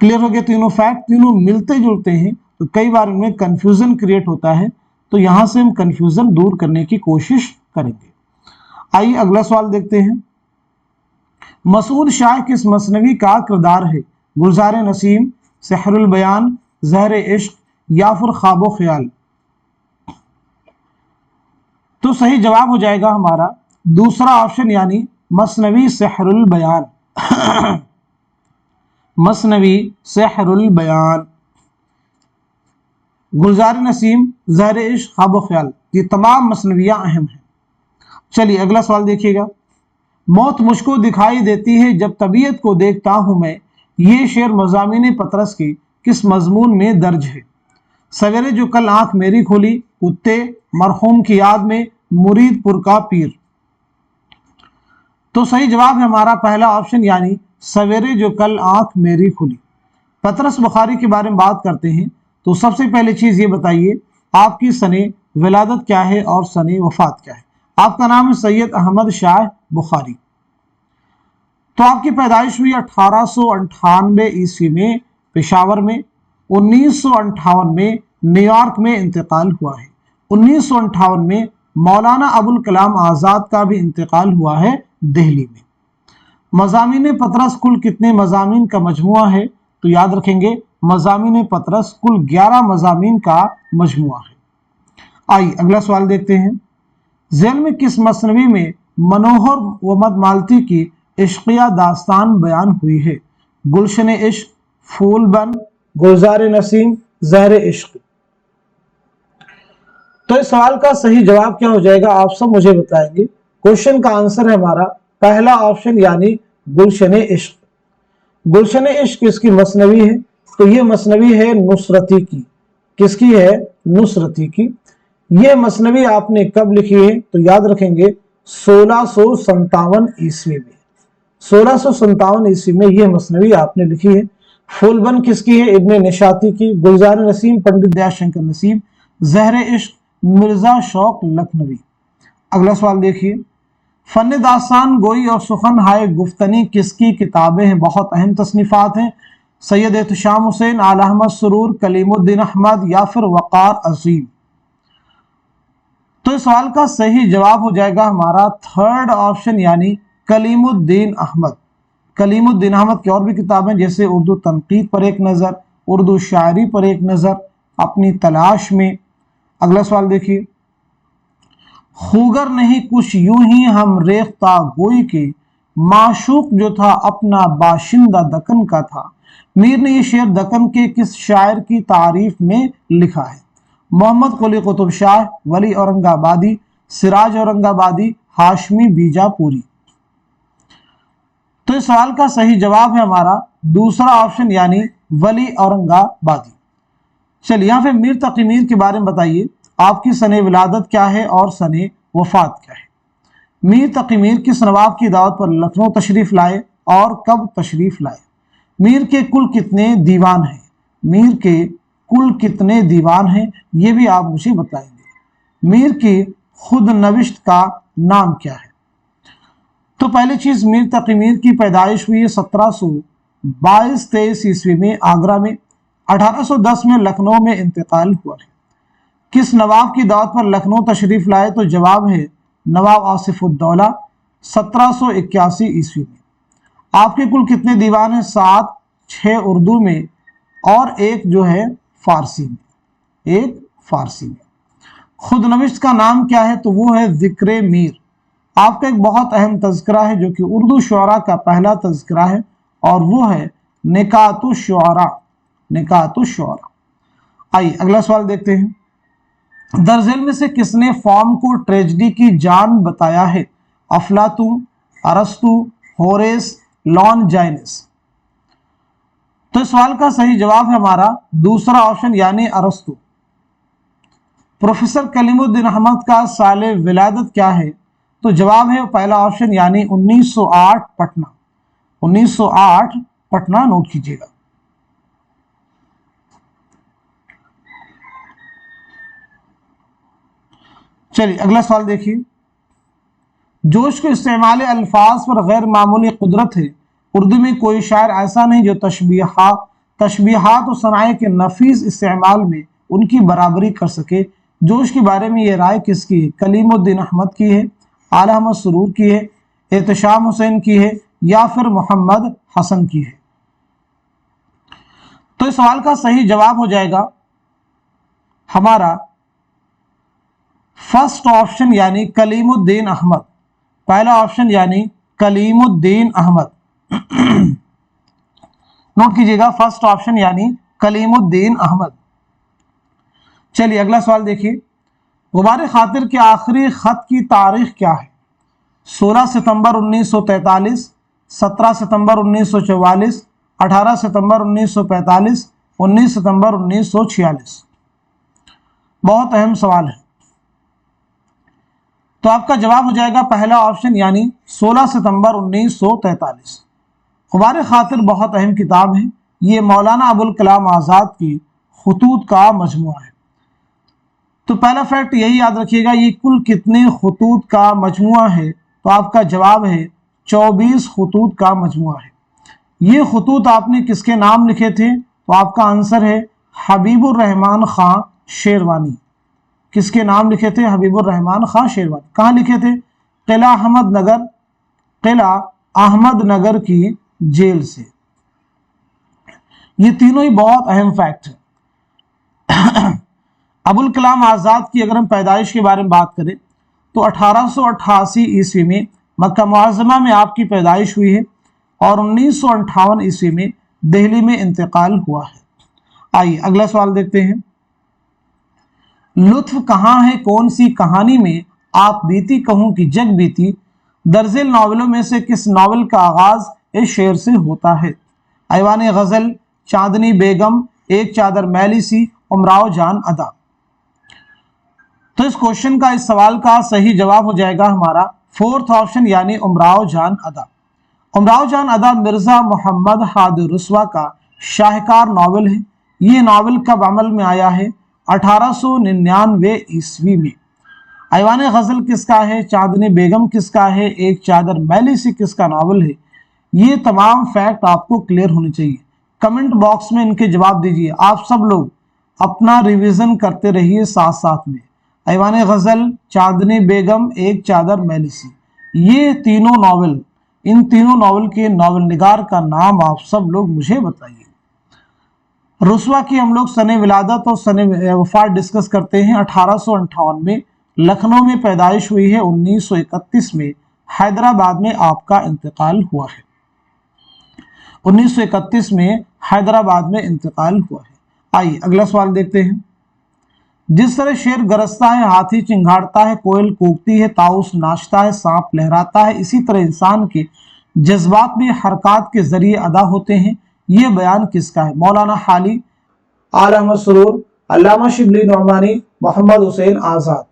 क्लियर हो गया तीनों फैक्ट? तीनों मिलते जुलते हैं तो कई बार इनमें कंफ्यूजन क्रिएट होता है, तो यहां से हम कंफ्यूजन दूर करने की कोशिश करेंगे। आइए अगला सवाल देखते हैं। मसूद शाह किस मसनवी का किरदार है? गुलजार नसीम, सहरुल बयान, ज़हर इश्क या फिर ख्वाबो ख्याल। तो सही जवाब हो जाएगा हमारा दूसरा ऑप्शन यानी मसनवी सहरुल बयान। मसनवी सहरुल बयान। गुलजार नसीम, ज़हर इश्क, ख्वाबो ख्याल, ये तमाम मसनवियां अहम हैं। चलिए अगला सवाल देखिएगा। मौत मुझको दिखाई देती है जब तबीयत को देखता हूं मैं, ये शेर मज़ामीन पतरस के किस मजमून में दर्ज है? सवेरे जो कल आंख मेरी खुली, कुत्ते, मरहूम की याद में, मुरीदपुर का पीर। तो सही जवाब है हमारा पहला ऑप्शन यानी सवेरे जो कल आंख मेरी खुली। पतरस बुखारी के बारे में बात करते हैं तो सबसे पहले चीज ये बताइए आपकी सने विलादत क्या है और सने वफात क्या है। आपका नाम है सैयद अहमद शाह बुखारी। तो आपकी पैदाइश हुई 1898 ईस्वी में पेशावर में। 1958 में न्यूयॉर्क में इंतकाल हुआ है। 1958 में मौलाना अबुल कलाम आज़ाद का भी इंतकाल हुआ है दिल्ली में। मज़ामीन पतरस कुल कितने मज़ामीन का मजमुआ है? तो याद रखेंगे मज़ामीन पतरस कुल 11 मज़ामीन का मजमुआ है। आइए अगला सवाल देखते हैं। ज़ैल में किस मसनवी में मनोहर व मदमालती की इश्किया दास्तान बयान हुई है? गुलशन इश्क, फूलबन, गुलजार नसीम, ज़हर इश्क। तो इस सवाल का सही जवाब क्या हो जाएगा आप सब मुझे बताएंगे। क्वेश्चन का आंसर है हमारा पहला ऑप्शन यानी गुलशन इश्क। गुलशन इश्क किसकी मसनवी है? तो ये मसनवी है नुसरती की। किसकी है? नुसरती की। یہ मसनवी आपने कब लिखी है? तो याद रखेंगे 1657 ईस्वी में। 1657 ईस्वी में यह मसनवी आपने लिखी है। फूलबन किसकी है? इब्ने निशाती की। गुलजार नसीम पंडित दयाशंकर नसीब। जहर इश्क मिर्जा शौक लखनवी। अगला सवाल देखिए, फन दास्तान गोई और सुखन हाय गुफ्तनी किसकी किताबें हैं? बहुत अहम तसनीफात हैं। सैयद एहतशाम हुसैन, आला अहमद सुरूर, कलीमुद्दीन अहमद या फिर वक़ार अजीम। तो इस सवाल का सही जवाब हो जाएगा हमारा थर्ड ऑप्शन यानी कलीमुद्दीन अहमद। कलीमुद्दीन अहमद की और भी किताबें जैसे उर्दू तनकीद पर एक नज़र, उर्दू शायरी पर एक नज़र, अपनी तलाश में। अगला सवाल देखिए, खूगर नहीं कुछ यूं ही हम रेख्ता गोई के, माशूक जो था अपना बाशिंदा दक्कन का था। मीर ने ये शेर दक्कन के किस शायर की तारीफ में लिखा है? मोहम्मद कुली कुतुब शाह, वली औरंगाबादी, सिराज औरंगाबादी, हाशमी बीजापुरी। तो इस सवाल का सही जवाब है हमारा दूसरा ऑप्शन यानी वली औरंगाबादी। चलिए यहाँ पे मीर तकी मीर के बारे में बताइए, आपकी सने विलादत क्या है और सने वफात क्या है? मीर तकी मीर किस नवाब की दावत पर लखनऊ तशरीफ लाए और कब तशरीफ लाए? मीर के कुल कितने दीवान हैं? मीर के कुल कितने दीवान हैं ये भी आप मुझे बताएंगे। मीर की खुद नविश्त का नाम क्या है? तो पहली चीज, मीर तकी मीर की पैदाइश हुई है 1722-23 ईस्वी में आगरा में। 1810 में लखनऊ में इंतकाल हुआ है। किस नवाब की दावत पर लखनऊ तशरीफ लाए? तो जवाब है नवाब आसिफुद्दौला, 1781 ईस्वी में। आपके कुल कितने दीवान हैं? 7, 6 उर्दू में और एक जो है फारसी में, एक फारसी में। खुद नविश्त का नाम क्या है? तो वो है जिक्र मीर। आपका एक बहुत अहम तज़किरा है जो कि उर्दू शुअरा का पहला तज़किरा है और वो है निकातुश शुअरा, निकातुश शुअरा। आइए अगला सवाल देखते हैं, दरअसल में से किसने फॉर्म को ट्रेजेडी की जान बताया है? अफलातून, अरस्तु, होरेस, लॉन्जाइनस। तो इस सवाल का सही जवाब है हमारा दूसरा ऑप्शन यानी अरस्तु। प्रोफेसर कलीमुद्दीन अहमद का साले विलादत क्या है? तो जवाब है पहला ऑप्शन यानी 1908 पटना। 1908 पटना नोट कीजिएगा। चलिए अगला सवाल देखिए, जोश को इस्तेमाल अल्फाज पर गैर मामूली कुदरत है। उर्दू में कोई शायर ऐसा नहीं जो तशबीहात और सनाए के नफीस इस्तेमाल में उनकी बराबरी कर सके। जोश के बारे में ये राय किसकी है? कलीमुद्दीन अहमद की है, आला अहमद सुरूर की है, एहतशाम हुसैन की है या फिर मोहम्मद हसन की है? तो इस सवाल का सही जवाब हो जाएगा हमारा फर्स्ट ऑप्शन यानी कलीमुद्दीन अहमद। पहला ऑप्शन यानी कलीमुद्दीन अहमद नोट कीजिएगा, फर्स्ट ऑप्शन यानी कलीमुद्दीन अहमद। चलिए अगला सवाल देखिए, गुबार खातिर के आखिरी खत की तारीख क्या है? 16 सितंबर 1943, 17 सितंबर 1944, 18 सितंबर 1945, 19 सितंबर 1946। बहुत अहम सवाल है। तो आपका जवाब हो जाएगा पहला ऑप्शन यानी 16 सितंबर 1943। गुबार खातिर बहुत अहम किताब है। ये मौलाना अबुल कलाम आज़ाद की खुतूत का मजमुआ है। तो पहला फैक्ट यही याद रखिएगा, ये कुल कितने खुतूत का मजमुआ है? तो आपका जवाब है 24 खुतूत का मजमुआ है। ये खुतूत आपने किसके नाम लिखे थे? तो आपका आंसर है हबीबुर रहमान खां शेरवानी। किसके नाम लिखे थे? हबीबुर रहमान खां शेरवानी। कहाँ लिखे थे? किला अहमद नगर की जेल से। ये तीनों ही बहुत अहम फैक्ट है। अबुल कलाम आज़ाद की अगर हम पैदाइश के बारे में बात करें तो 1888 ईस्वी में मक्का मुअज़्ज़मा में आपकी पैदाइश हुई है और 1958 ईस्वी में दिल्ली में इंतकाल हुआ है। आइए अगला सवाल देखते हैं, लुत्फ कहाँ है कौन सी कहानी में आप बीती कहूं कि जग बीती? दर्जल नावलों में से किस नावल का आगाज इस शेर से होता है? ऐवान गजल, चांदनी बेगम, एक चादर मैली सी, उमराव जान अदा। तो इस क्वेश्चन का, इस सवाल का सही जवाब हो जाएगा हमारा फोर्थ ऑप्शन यानी उमराव जान अदा। उमराव जान अदा मिर्जा मोहम्मद हादी रुस्वा का शाहकार नावल है। ये नावल कब अमल में आया है? 1899 ईस्वी में। ऐवान गजल किसका है? चांदनी बेगम किसका है? एक चादर मैली सी किसका नावल है? ये तमाम फैक्ट आपको क्लियर होने चाहिए। कमेंट बॉक्स में इनके जवाब दीजिए। आप सब लोग अपना रिवीजन करते रहिए साथ साथ में। ऐवान गजल, चांदनी बेगम, एक चादर मैली सी, ये तीनों नावल, इन तीनों नावल के नावल निगार का नाम आप सब लोग मुझे बताइए। रुस्वा की हम लोग सने विलादत और सने वफात डिस्कस करते हैं। 1858 में लखनऊ में पैदाइश हुई है। 1931 में हैदराबाद में आपका इंतकाल हुआ है। 1931 में हैदराबाद में इंतकाल हुआ है। आइए अगला सवाल देखते हैं। जिस तरह शेर गरजता है, हाथी चिंघाड़ता है, कोयल कूकती है, ताउस नाचता है, सांप लहराता है, इसी तरह इंसान के जज्बात भी हरकत के जरिए अदा होते हैं। ये बयान किसका है? मौलाना हाली, आला मसरूर, अल्लामा शिबली नौमानी, मोहम्मद हुसैन आजाद।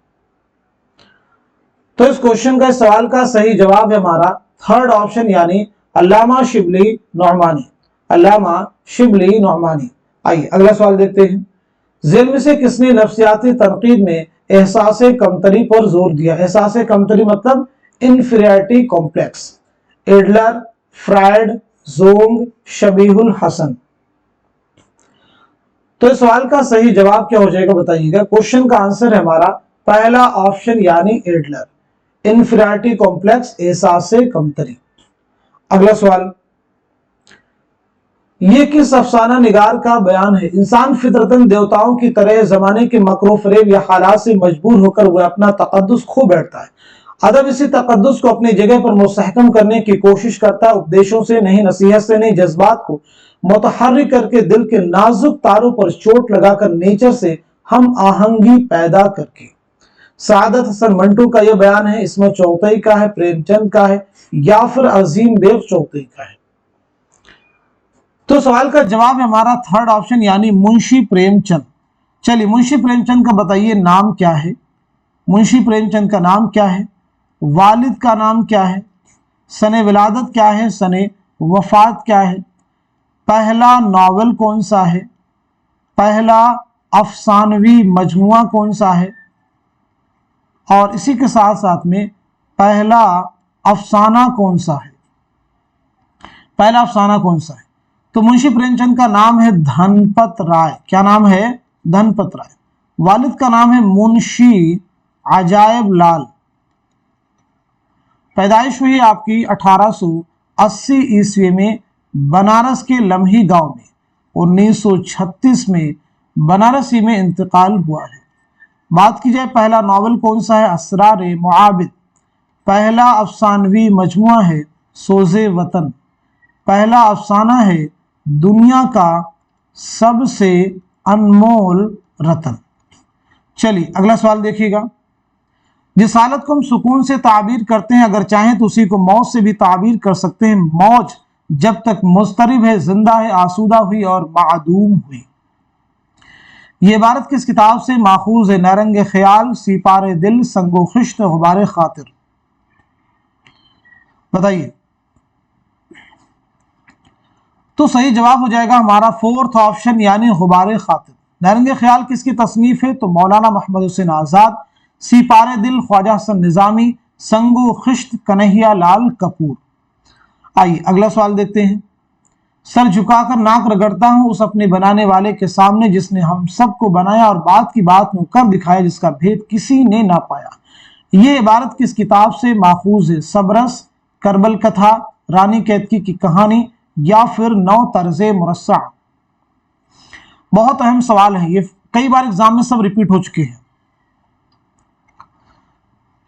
तो इस क्वेश्चन का, इस सवाल का सही जवाब है हमारा थर्ड ऑप्शन यानी अल्लामा शिबली नौमानी, अल्लामा शिबली नौमानी। आइए अगला सवाल देखते हैं। ज़िल्म से किसने नफ्सियाती तनकीद में एहसास कमतरी पर जोर दिया? एहसास कमतरी मतलब inferiority complex. Adler, Freud, Jung, Shabihul Hasan. तो इस सवाल का सही जवाब क्या हो जाएगा बताइएगा। क्वेश्चन का आंसर है हमारा पहला ऑप्शन यानी एडलर, इंफीरियरिटी कॉम्प्लेक्स, एहसास कमतरी। अगला सवाल, ये किस अफसाना निगार का बयान है? इंसान फितरतन देवताओं की तरह जमाने के मकरो फरेब या हालात से मजबूर होकर वह अपना तकद्दुस खो बैठता है। अदब इसी तकद्दुस को अपनी जगह पर मुस्तहकम करने की कोशिश करता है। उपदेशों से नहीं, नसीहत से नहीं, जज्बात को मुतहर्रिक करके दिल के नाजुक तारों पर चोट लगाकर नेचर से हम आहंगी पैदा करके। सादत हसन मंटू का यह बयान है। इसमें चौथई का है, प्रेमचंद का है, या फिर अजीम बेग चौथई का है? तो सवाल का जवाब है हमारा थर्ड ऑप्शन यानी मुंशी प्रेमचंद। चलिए मुंशी प्रेमचंद का बताइए नाम क्या है? मुंशी प्रेमचंद का नाम क्या है? वालिद का नाम क्या है? सने विलादत क्या है? सने वफात क्या है? पहला नावल कौन सा है? पहला अफसानवी मजमुआ कौन सा है? और इसी के साथ साथ में पहला अफसाना कौन सा है? पहला अफसाना कौन सा है? तो मुंशी प्रेमचंद का नाम है धनपत राय। क्या नाम है? धनपत राय। वालिद का नाम है मुंशी अजायब लाल। पैदाइश हुई आपकी 1880 ईस्वी में बनारस के लम्ही गांव में। 1936 में बनारसी में इंतकाल हुआ है। बात की जाए पहला नावल कौन सा है? असरार मुआबिद। पहला अफसानवी मजमुआ है सोज़े वतन। पहला अफसाना है दुनिया का सबसे अनमोल रतन। चलिए अगला सवाल देखिएगा। जिस हालत को हम सुकून से ताबीर करते हैं, अगर चाहें तो उसी को मौत से भी ताबीर कर सकते हैं। मौज जब तक मुस्तरिब है, जिंदा है, आसूदा हुई और मादूम हुई। ये इबारत किस किताब से माखूज है? नरंग ख्याल, सिपारे दिल, संगो खिश्त, गुबारे खातिर। बताइए। तो सही जवाब हो जाएगा हमारा फोर्थ ऑप्शन यानी गुबारे खातिर। नरंग ख्याल किसकी तसनीफ है? तो मौलाना मोहम्मद हुसैन आजाद। सिपारे दिल ख्वाजा हसन निजामी। संगो खिश्त कन्हैया लाल कपूर। आइए अगला सवाल देखते हैं। सर झुकाकर नाक रगड़ता हूं उस अपने बनाने वाले के सामने जिसने हम सबको बनाया और बात की बात में कर दिखाया जिसका भेद किसी ने ना पाया। ये इबारत किस किताब से माखूज है? सबरस, करबल कथा, रानी कैतकी की कहानी, या फिर नौ तर्जे मुरस्सा। बहुत अहम सवाल है ये, कई बार एग्जाम में सब रिपीट हो चुके हैं।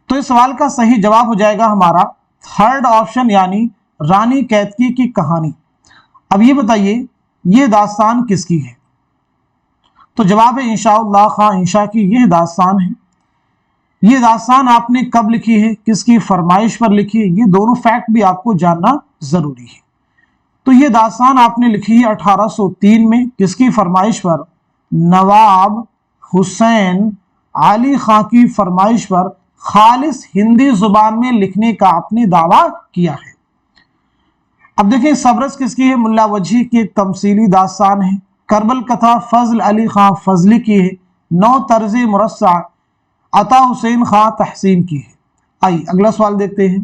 तो इस सवाल का सही जवाब हो जाएगा हमारा थर्ड ऑप्शन यानी रानी कैतकी की कहानी। अब ये बताइए ये दास्तान किसकी है? तो जवाब है इंशाअल्लाह खां इंशा की यह दास्तान है। ये दास्तान आपने कब लिखी है, किसकी फरमाइश पर लिखी है, ये दोनों फैक्ट भी आपको जानना जरूरी है। तो ये दास्तान आपने लिखी है 1803 में, किसकी फरमाइश पर? नवाब हुसैन علی خاں کی فرمائش پر خالص ہندی زبان میں لکھنے کا آپ نے دعویٰ کیا ہے؟ اب دیکھیں سبرس کس کی ہے؟ ملا وجہی کی ایک تمثیلی داستان ہے۔ کربل کتھا فضل علی خاں فضلی کی ہے۔ نو طرز مرصع عطا حسین خاں تحسین کی ہے۔ آئیے اگلا سوال دیکھتے ہیں۔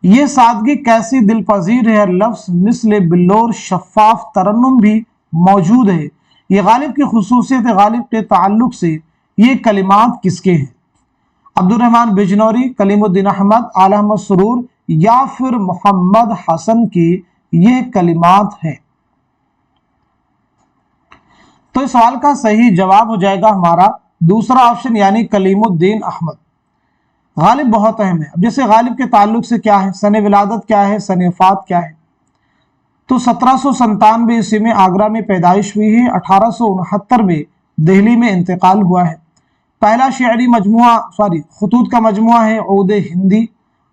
یہ سادگی کیسی دل پذیر ہے، لفظ مثل بلور شفاف ترنم بھی موجود ہے، یہ غالب کی خصوصیت غالب کے تعلق سے یہ کلمات کس کے ہیں؟ عبد الرحمن بجنوری، کلیم الدین احمد، اعلی احمد سرور یا پھر محمد حسن کی یہ کلمات ہیں؟ تو اس سوال کا صحیح جواب ہو جائے گا ہمارا دوسرا آپشن یعنی کلیم الدین احمد۔ غالب بہت اہم ہے۔ اب جیسے غالب کے تعلق سے کیا ہے، سن ولادت کیا ہے، سن وفات کیا ہے؟ تو 1797 عیسوی میں آگرہ میں پیدائش ہوئی ہے، 1869 میں دہلی میں انتقال ہوا ہے۔ پہلا شعری مجموعہ خطوط کا مجموعہ ہے عود ہندی،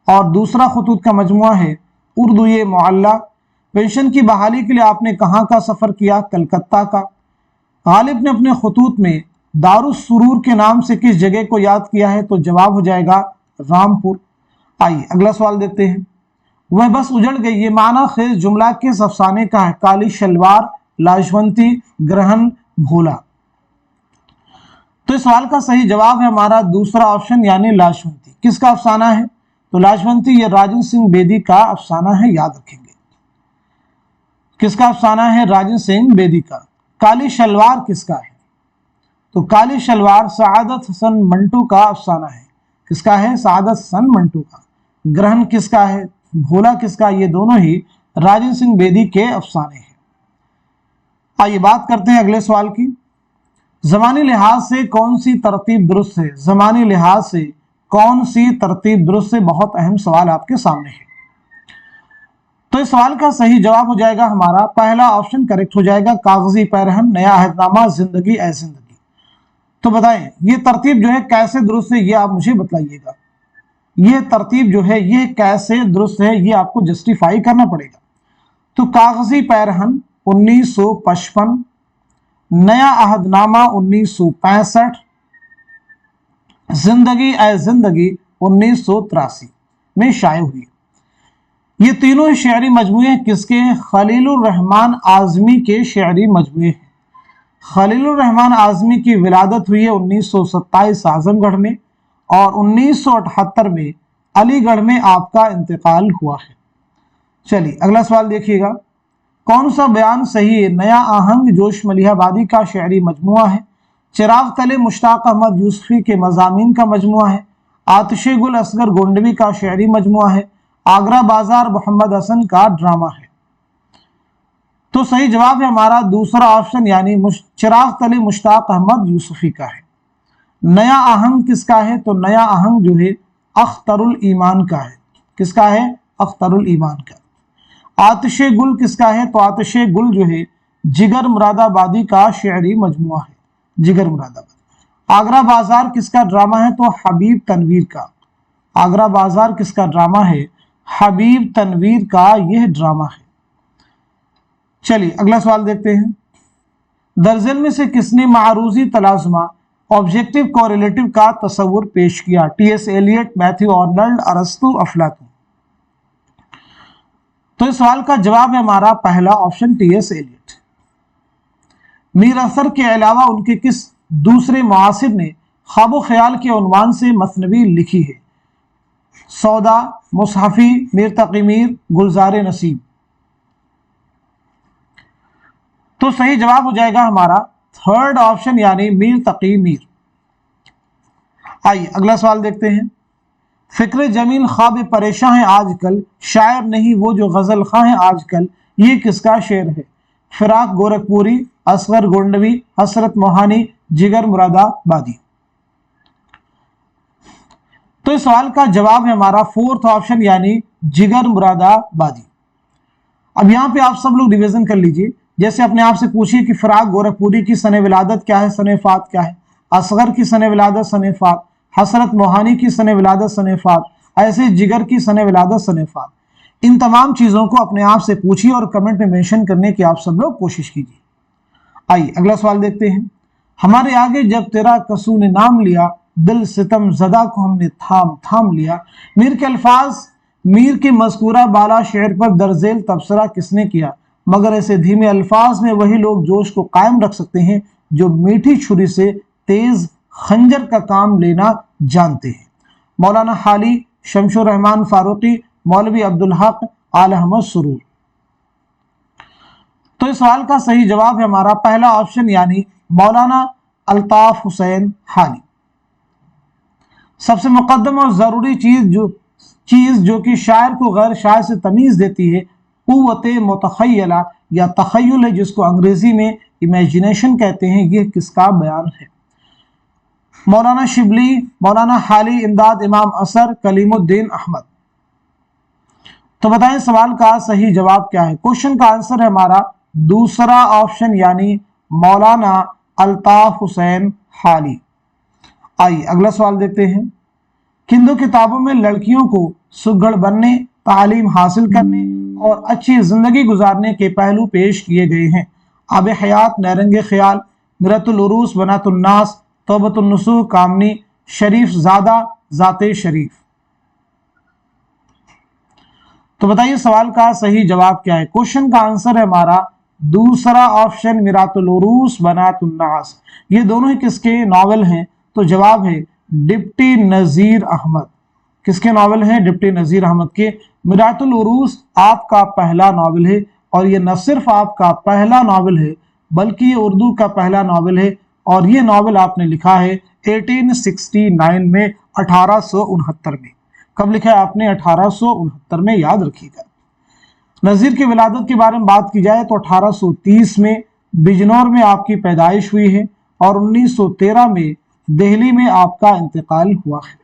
اور دوسرا خطوط کا مجموعہ ہے اردو معلی۔ پینشن کی بحالی کے لیے آپ نے کہاں کا سفر کیا؟ کلکتہ کا۔ غالب نے اپنے خطوط میں دارالسرور کے نام سے کس جگہ کو یاد کیا ہے؟ تو جواب ہو جائے گا رامپور۔ آئیے اگلا سوال دیکھتے ہیں۔ وہ بس اجڑ گئی، یہ معنی خیز جملہ کس افسانے کا ہے؟ کالی شلوار، لاجونتی، گرہن، بھولا۔ تو اس سوال کا صحیح جواب ہے ہمارا دوسرا آپشن یعنی لاجونتی۔ کس کا افسانہ ہے؟ تو لاجونتی یہ راجن سنگھ بیدی کا افسانہ ہے، یاد رکھیں گے۔ کس کا افسانہ ہے؟ راجن سنگھ بیدی کا۔ کالی شلوار کس کا ہے؟ تو کالی شلوار سعادت حسن منٹو کا افسانہ ہے۔ کس کا ہے؟ سعادت حسن منٹو کا۔ گرہن کس کا ہے؟ بھولا کس کا؟ یہ دونوں ہی راجن سنگھ بیدی کے افسانے ہیں۔ آئیے بات کرتے ہیں اگلے سوال کی۔ زمانی لحاظ سے کون سی ترتیب درست ہے؟ زمانی لحاظ سے کون سی ترتیب درست ہے؟ بہت اہم سوال آپ کے سامنے ہے۔ تو اس سوال کا صحیح جواب ہو جائے گا ہمارا پہلا آپشن کریکٹ ہو جائے گا، کاغذی پیرہن، نیا عہد نامہ، زندگی اے زندگی۔ تو بتائیں یہ ترتیب جو ہے کیسے درست ہے، یہ آپ مجھے بتلائیے گا۔ یہ ترتیب جو ہے یہ کیسے درست ہے، یہ آپ کو جسٹیفائی کرنا پڑے گا۔ تو کاغذی پیرہن 1955، نیا عہد نامہ 1965، زندگی اے زندگی 1983 میں شائع ہوئی۔ یہ تینوں شعری مجموعے کس کے ہیں؟ خلیل الرحمن اعظمی کے شعری مجموعے ہیں۔ خلیل الرحمن اعظمی کی ولادت ہوئی ہے 1927 اعظم گڑھ میں، اور 1978 میں علی گڑھ میں آپ کا انتقال ہوا ہے۔ چلیے اگلا سوال دیکھیے گا۔ کون سا بیان صحیح ہے؟ نیا آہنگ جوش ملیح آبادی کا شعری مجموعہ ہے، چراغ تلے مشتاق احمد یوسفی کے مضامین کا مجموعہ ہے، آتش گل اصغر گونڈوی کا شعری مجموعہ ہے، آگرہ بازار محمد حسن کا ڈرامہ ہے۔ تو صحیح جواب ہے ہمارا دوسرا آپشن یعنی چراغ تلے مشتاق احمد یوسفی کا ہے۔ نیا آہنگ کس کا ہے؟ تو نیا آہنگ جو ہے اختر الایمان کا ہے۔ کس کا ہے؟ اختر الایمان کا۔ آتش گل کس کا ہے؟ تو آتش گل جو ہے جگر مراد آبادی کا شعری مجموعہ ہے، جگر مراد آبادی۔ آگرہ بازار کس کا ڈرامہ ہے؟ تو حبیب تنویر کا۔ آگرہ بازار کس کا ڈرامہ ہے؟ حبیب تنویر کا یہ ڈرامہ ہے۔ چلیے اگلا سوال دیکھتے ہیں۔ درزل میں سے کس نے معروضی تلازمہ آبجیکٹیو کوریلیٹو کا تصور پیش کیا؟ T S Eliot, Matthew Arnold, ارسطو، افلاطون۔ تو اس سوال کا جواب ہے ہمارا پہلا آپشن ٹی ایس ایلیٹ۔ میر اثر کے علاوہ ان کے کس دوسرے معاصر نے خواب و خیال کے عنوان سے مثنوی لکھی ہے؟ سودا، مصحفی، میر تقی میر، گلزار نسیم۔ تو صحیح جواب ہو جائے گا ہمارا تھرڈ آپشن یعنی میر تقی میر۔ آئیے اگلا سوال دیکھتے ہیں۔ فکر جمیل خواب پریشاں ہیں آج کل، شاعر نہیں وہ جو غزل خواں ہیں آج کل، یہ کس کا شعر ہے؟ فراق گورکھپوری، اصغر گونڈوی، حسرت موہانی، جگر مراد آبادی۔ تو اس سوال کا جواب ہے ہمارا فورتھ آپشن یعنی جگر مراد آبادی۔ اب یہاں پہ آپ سب لوگ ڈویژن کر لیجئے، جیسے اپنے آپ سے پوچھیے کہ فراق گورکھپوری کی سن ولادت کیا ہے، سن وفات کیا ہے، اصغر کی سن ولادت، سن وفات، حسرت موہانی کی سن ولادت، سن وفات، ایسے جگر کی سن ولادت، سن وفات۔ ان تمام چیزوں کو اپنے آپ سے پوچھیے اور کمنٹ میں مینشن کرنے کی آپ سب لوگ کوشش کیجیے۔ آئیے اگلا سوال دیکھتے ہیں۔ हमारे आगे जब तेरा कसू ने नाम लिया, दिल सितम ज़दा को हमने थाम थाम लिया। मीर के अल्फाज, मीर के मज़कूरा बाला शेर पर दर्जेल तबसरा किसने किया? मगर ऐसे धीमे अल्फाज में वही लोग जोश को कायम रख सकते हैं जो मीठी छुरी से तेज खंजर का काम लेना जानते हैं। मौलाना हाली, शमशुर रहमान फारूकी, मौलवी अब्दुल हक, आल अहमद सुरूर। तो इस सवाल का सही जवाब है हमारा पहला ऑप्शन यानी मौलाना अल्ताफ हुसैन हाली। सबसे मुकद्दम और ज़रूरी चीज़ जो कि शायर को गैर शायर से तमीज़ देती है क़ुव्वत मुतख़य्यला या तख़य्युल है, जिसको अंग्रेज़ी में इमेजिनेशन कहते हैं। यह किसका बयान है? मौलाना शिबली, मौलाना हाली, इमदाद इमाम असर, कलीमुद्दीन अहमद। तो बताएं सवाल का सही जवाब क्या है? क्वेश्चन का आंसर है हमारा दूसरा ऑप्शन यानी मौलाना अल्ताफ हुसैन हाली। आइए अगला सवाल देखते हैं। किन दो किताबों में लड़कियों को सुघड़ बनने, तालीम हासिल करने और अच्छी जिंदगी गुजारने के पहलू पेश किए गए हैं? आब हयात, नहरंगे ख्याल, मिरतुल उरूस, बनातुन नास, तौबतुन नुसूह, कामनी, शरीफ ज़ादा, ज़ाते शरीफ। तो बताइए सवाल का सही जवाब क्या है? क्वेश्चन का आंसर है हमारा दूसरा ऑप्शन मिरातुल उरूस, बनातुन नास। ये दोनों ही किसके नावल हैं? तो जवाब है डिप्टी नज़ीर अहमद। किसके नावल हैं? डिप्टी नज़ीर अहमद के। मिरातुल उरूस आपका पहला नावल है और ये न सिर्फ आपका पहला नावल है बल्कि ये उर्दू का पहला नावल है और ये नावल आपने लिखा है 1869 में, 1869 में। कब लिखा है आपने? 1869 में, याद रखिएगा। नज़ीर की विलादत के बारे में बात की जाए तो 1830 में बिजनौर में आपकी पैदाइश हुई है और 1913 में दिल्ली में आपका इंतकाल हुआ है।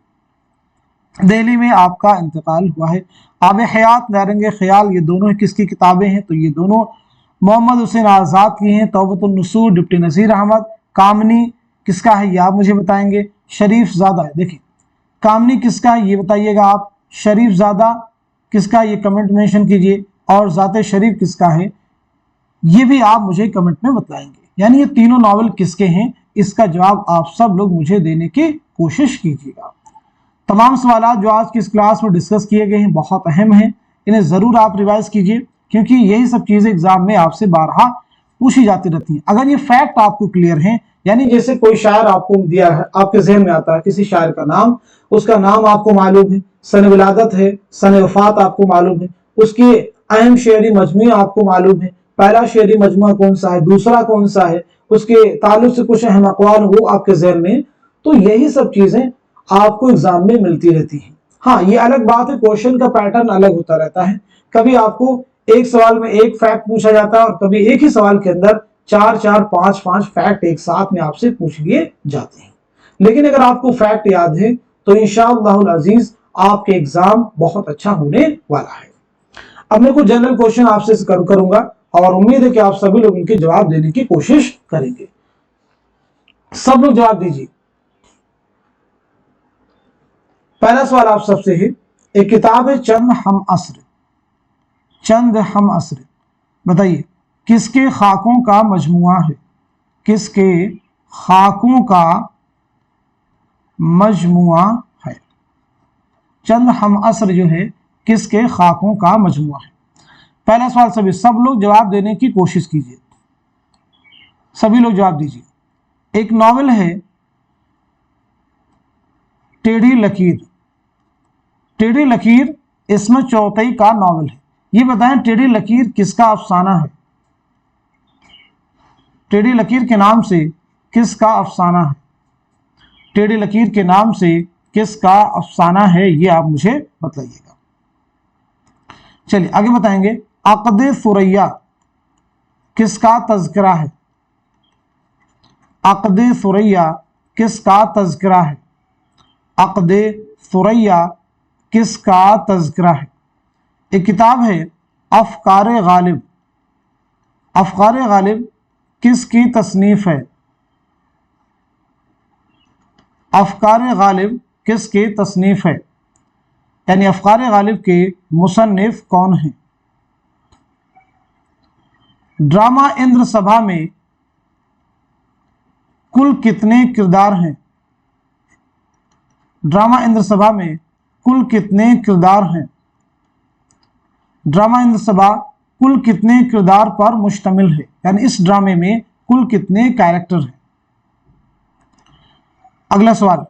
दिल्ली में आपका इंतकाल हुआ है। आब हयात, नहरंगे ख्याल, ये दोनों किसकी किताबें हैं? तो ये दोनों मोहम्मद हुसैन आज़ाद की हैं। तौबतुन नुसूह डिप्टी नज़ीर अहमद। कामनी किसका है ये आप मुझे बताएंगे। शरीफ ज़ादा है। देखिए कामनी किसका है ये बताइएगा आप। शरीफ ज़ादा किसका, ये कमेंट मेंशन कीजिए। और ज़ाते शरीफ किसका है ये भी आप मुझे कमेंट में बताएंगे। यानी ये तीनों नावल किसके हैं, इसका जवाब आप सब लोग मुझे देने की कोशिश कीजिएगा। तमाम सवाल जो आज की इस क्लास में डिस्कस किए गए हैं बहुत अहम हैं, इन्हें ज़रूर आप रिवाइज कीजिए क्योंकि यही सब चीज़ें एग्जाम में आपसे बारहा पूछी जाती रहती हैं। अगर ये फैक्ट आपको क्लियर हैं, यानी जैसे कोई शायर आपको दिया है, आपके जहन में आता है किसी शायर का नाम, उसका नाम आपको मालूम है, सन विलादत है, सन वफात आपको मालूम है, उसके अहम शेरी मजमू आपको मालूम है, पहला शेरी मजमू कौन सा है, दूसरा कौन सा है, उसके ताल्लुक से कुछ अहम अक़वाल वो आपके जहन में, तो यही सब चीजें आपको एग्जाम में मिलती रहती हैं। हाँ ये अलग बात है, क्वेश्चन का पैटर्न अलग होता रहता है। कभी आपको एक सवाल में एक फैक्ट पूछा जाता है और कभी एक ही सवाल के अंदर 4-4, 5-5 फैक्ट एक साथ में आपसे पूछ लिए जाते हैं। लेकिन अगर आपको फैक्ट याद है तो इंशाअल्लाहुल अजीज आपके एग्जाम बहुत अच्छा होने वाला है। अब मैं कुछ जनरल क्वेश्चन आपसे करूंगा और उम्मीद है कि आप सभी लोग उनके जवाब देने की कोशिश करेंगे। सब लोग जवाब दीजिए। पहला सवाल आप सबसे है, एक किताब है चंद हम असर, चंद हम असर, बताइए किसके खाकों का मजमुआ है? किसके खाकों का मजमुआ है? चंद हम असर जो है किसके खाकों का मजमुआ है? पहला सवाल सभी सब लोग जवाब देने की कोशिश कीजिए। सभी लोग जवाब दीजिए। एक नॉवेल है टेढ़ी लकीर, टेढ़ी लकीर इसमें चौथई का नॉवेल है। ये बताएं टेढ़ी लकीर किसका अफसाना है? टेढ़ी लकीर के नाम से किसका अफसाना है? टेढ़ी लकीर के नाम से किसका अफसाना है ये आप मुझे बताइएगा। चलिए आगे बताएंगे। अक़द सुरैया किसका तज़किरा है? अक़द सुरैया किसका तज़किरा है? अक़द सुरैया किसका तज़किरा है? एक किताब है अफ़कार गालिब, अफ़कार गालिब किसकी तसनीफ़ है? अफ़कार गालिब किसकी तसनीफ़ है? यानी अफ़कार गालिब के मुसन्निफ़ कौन हैं? ड्रामा इंद्र सभा में कुल कितने किरदार हैं? ड्रामा इंद्र सभा में कुल कितने किरदार हैं? ड्रामा इंद्र सभा कुल कितने किरदार पर मुश्तमिल है, यानी इस ड्रामे में कुल कितने कैरेक्टर हैं। अगला सवाल,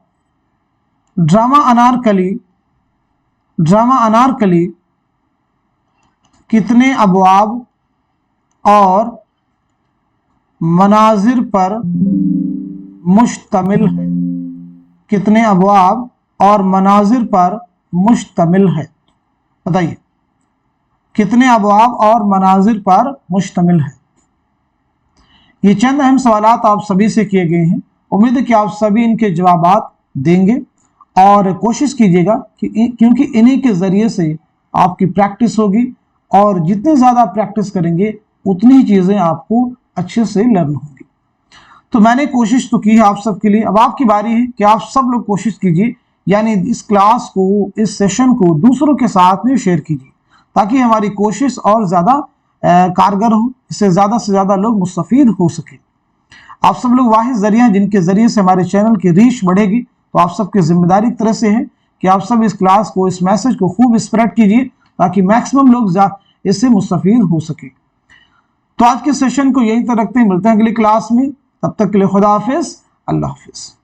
ड्रामा अनारकली कितने अबवाब और मनाजिर पर मुश्तमिल है? कितने अबवाब और मनाजिर पर मुश्तमिल है, बताइए। कितने अबवाब और मनाजिर पर मुश्तमिल है। ये चंद अहम सवालात आप सभी से किए गए हैं। उम्मीद है कि आप सभी इनके जवाबात देंगे और कोशिश कीजिएगा कि क्योंकि इन्हीं के ज़रिए से आपकी प्रैक्टिस होगी और जितनी ज़्यादा प्रैक्टिस करेंगे उतनी ही चीज़ें आपको अच्छे से लर्न होंगी। तो मैंने कोशिश तो की है आप सब के लिए, अब आपकी बारी है कि आप सब लोग कोशिश कीजिए, यानी इस क्लास को, इस सेशन को दूसरों के साथ में शेयर कीजिए ताकि हमारी कोशिश और ज़्यादा कारगर हो, इससे ज़्यादा लोग मुस्तफ़ीद हो सके। आप सब लोग वाहिद ज़रिया जिनके ज़रिए से हमारे चैनल की रीच बढ़ेगी, तो आप सबकी जिम्मेदारी एक तरह से है कि आप सब इस क्लास को, इस मैसेज को खूब स्प्रेड कीजिए ताकि मैक्सिमम लोग इससे मुस्तफ़ीद हो सके। तो आज के सेशन को यहीं तक रखते हैं, मिलते हैं अगली क्लास में, तब तक के लिए खुदा हाफिज़, अल्लाह हाफिज़।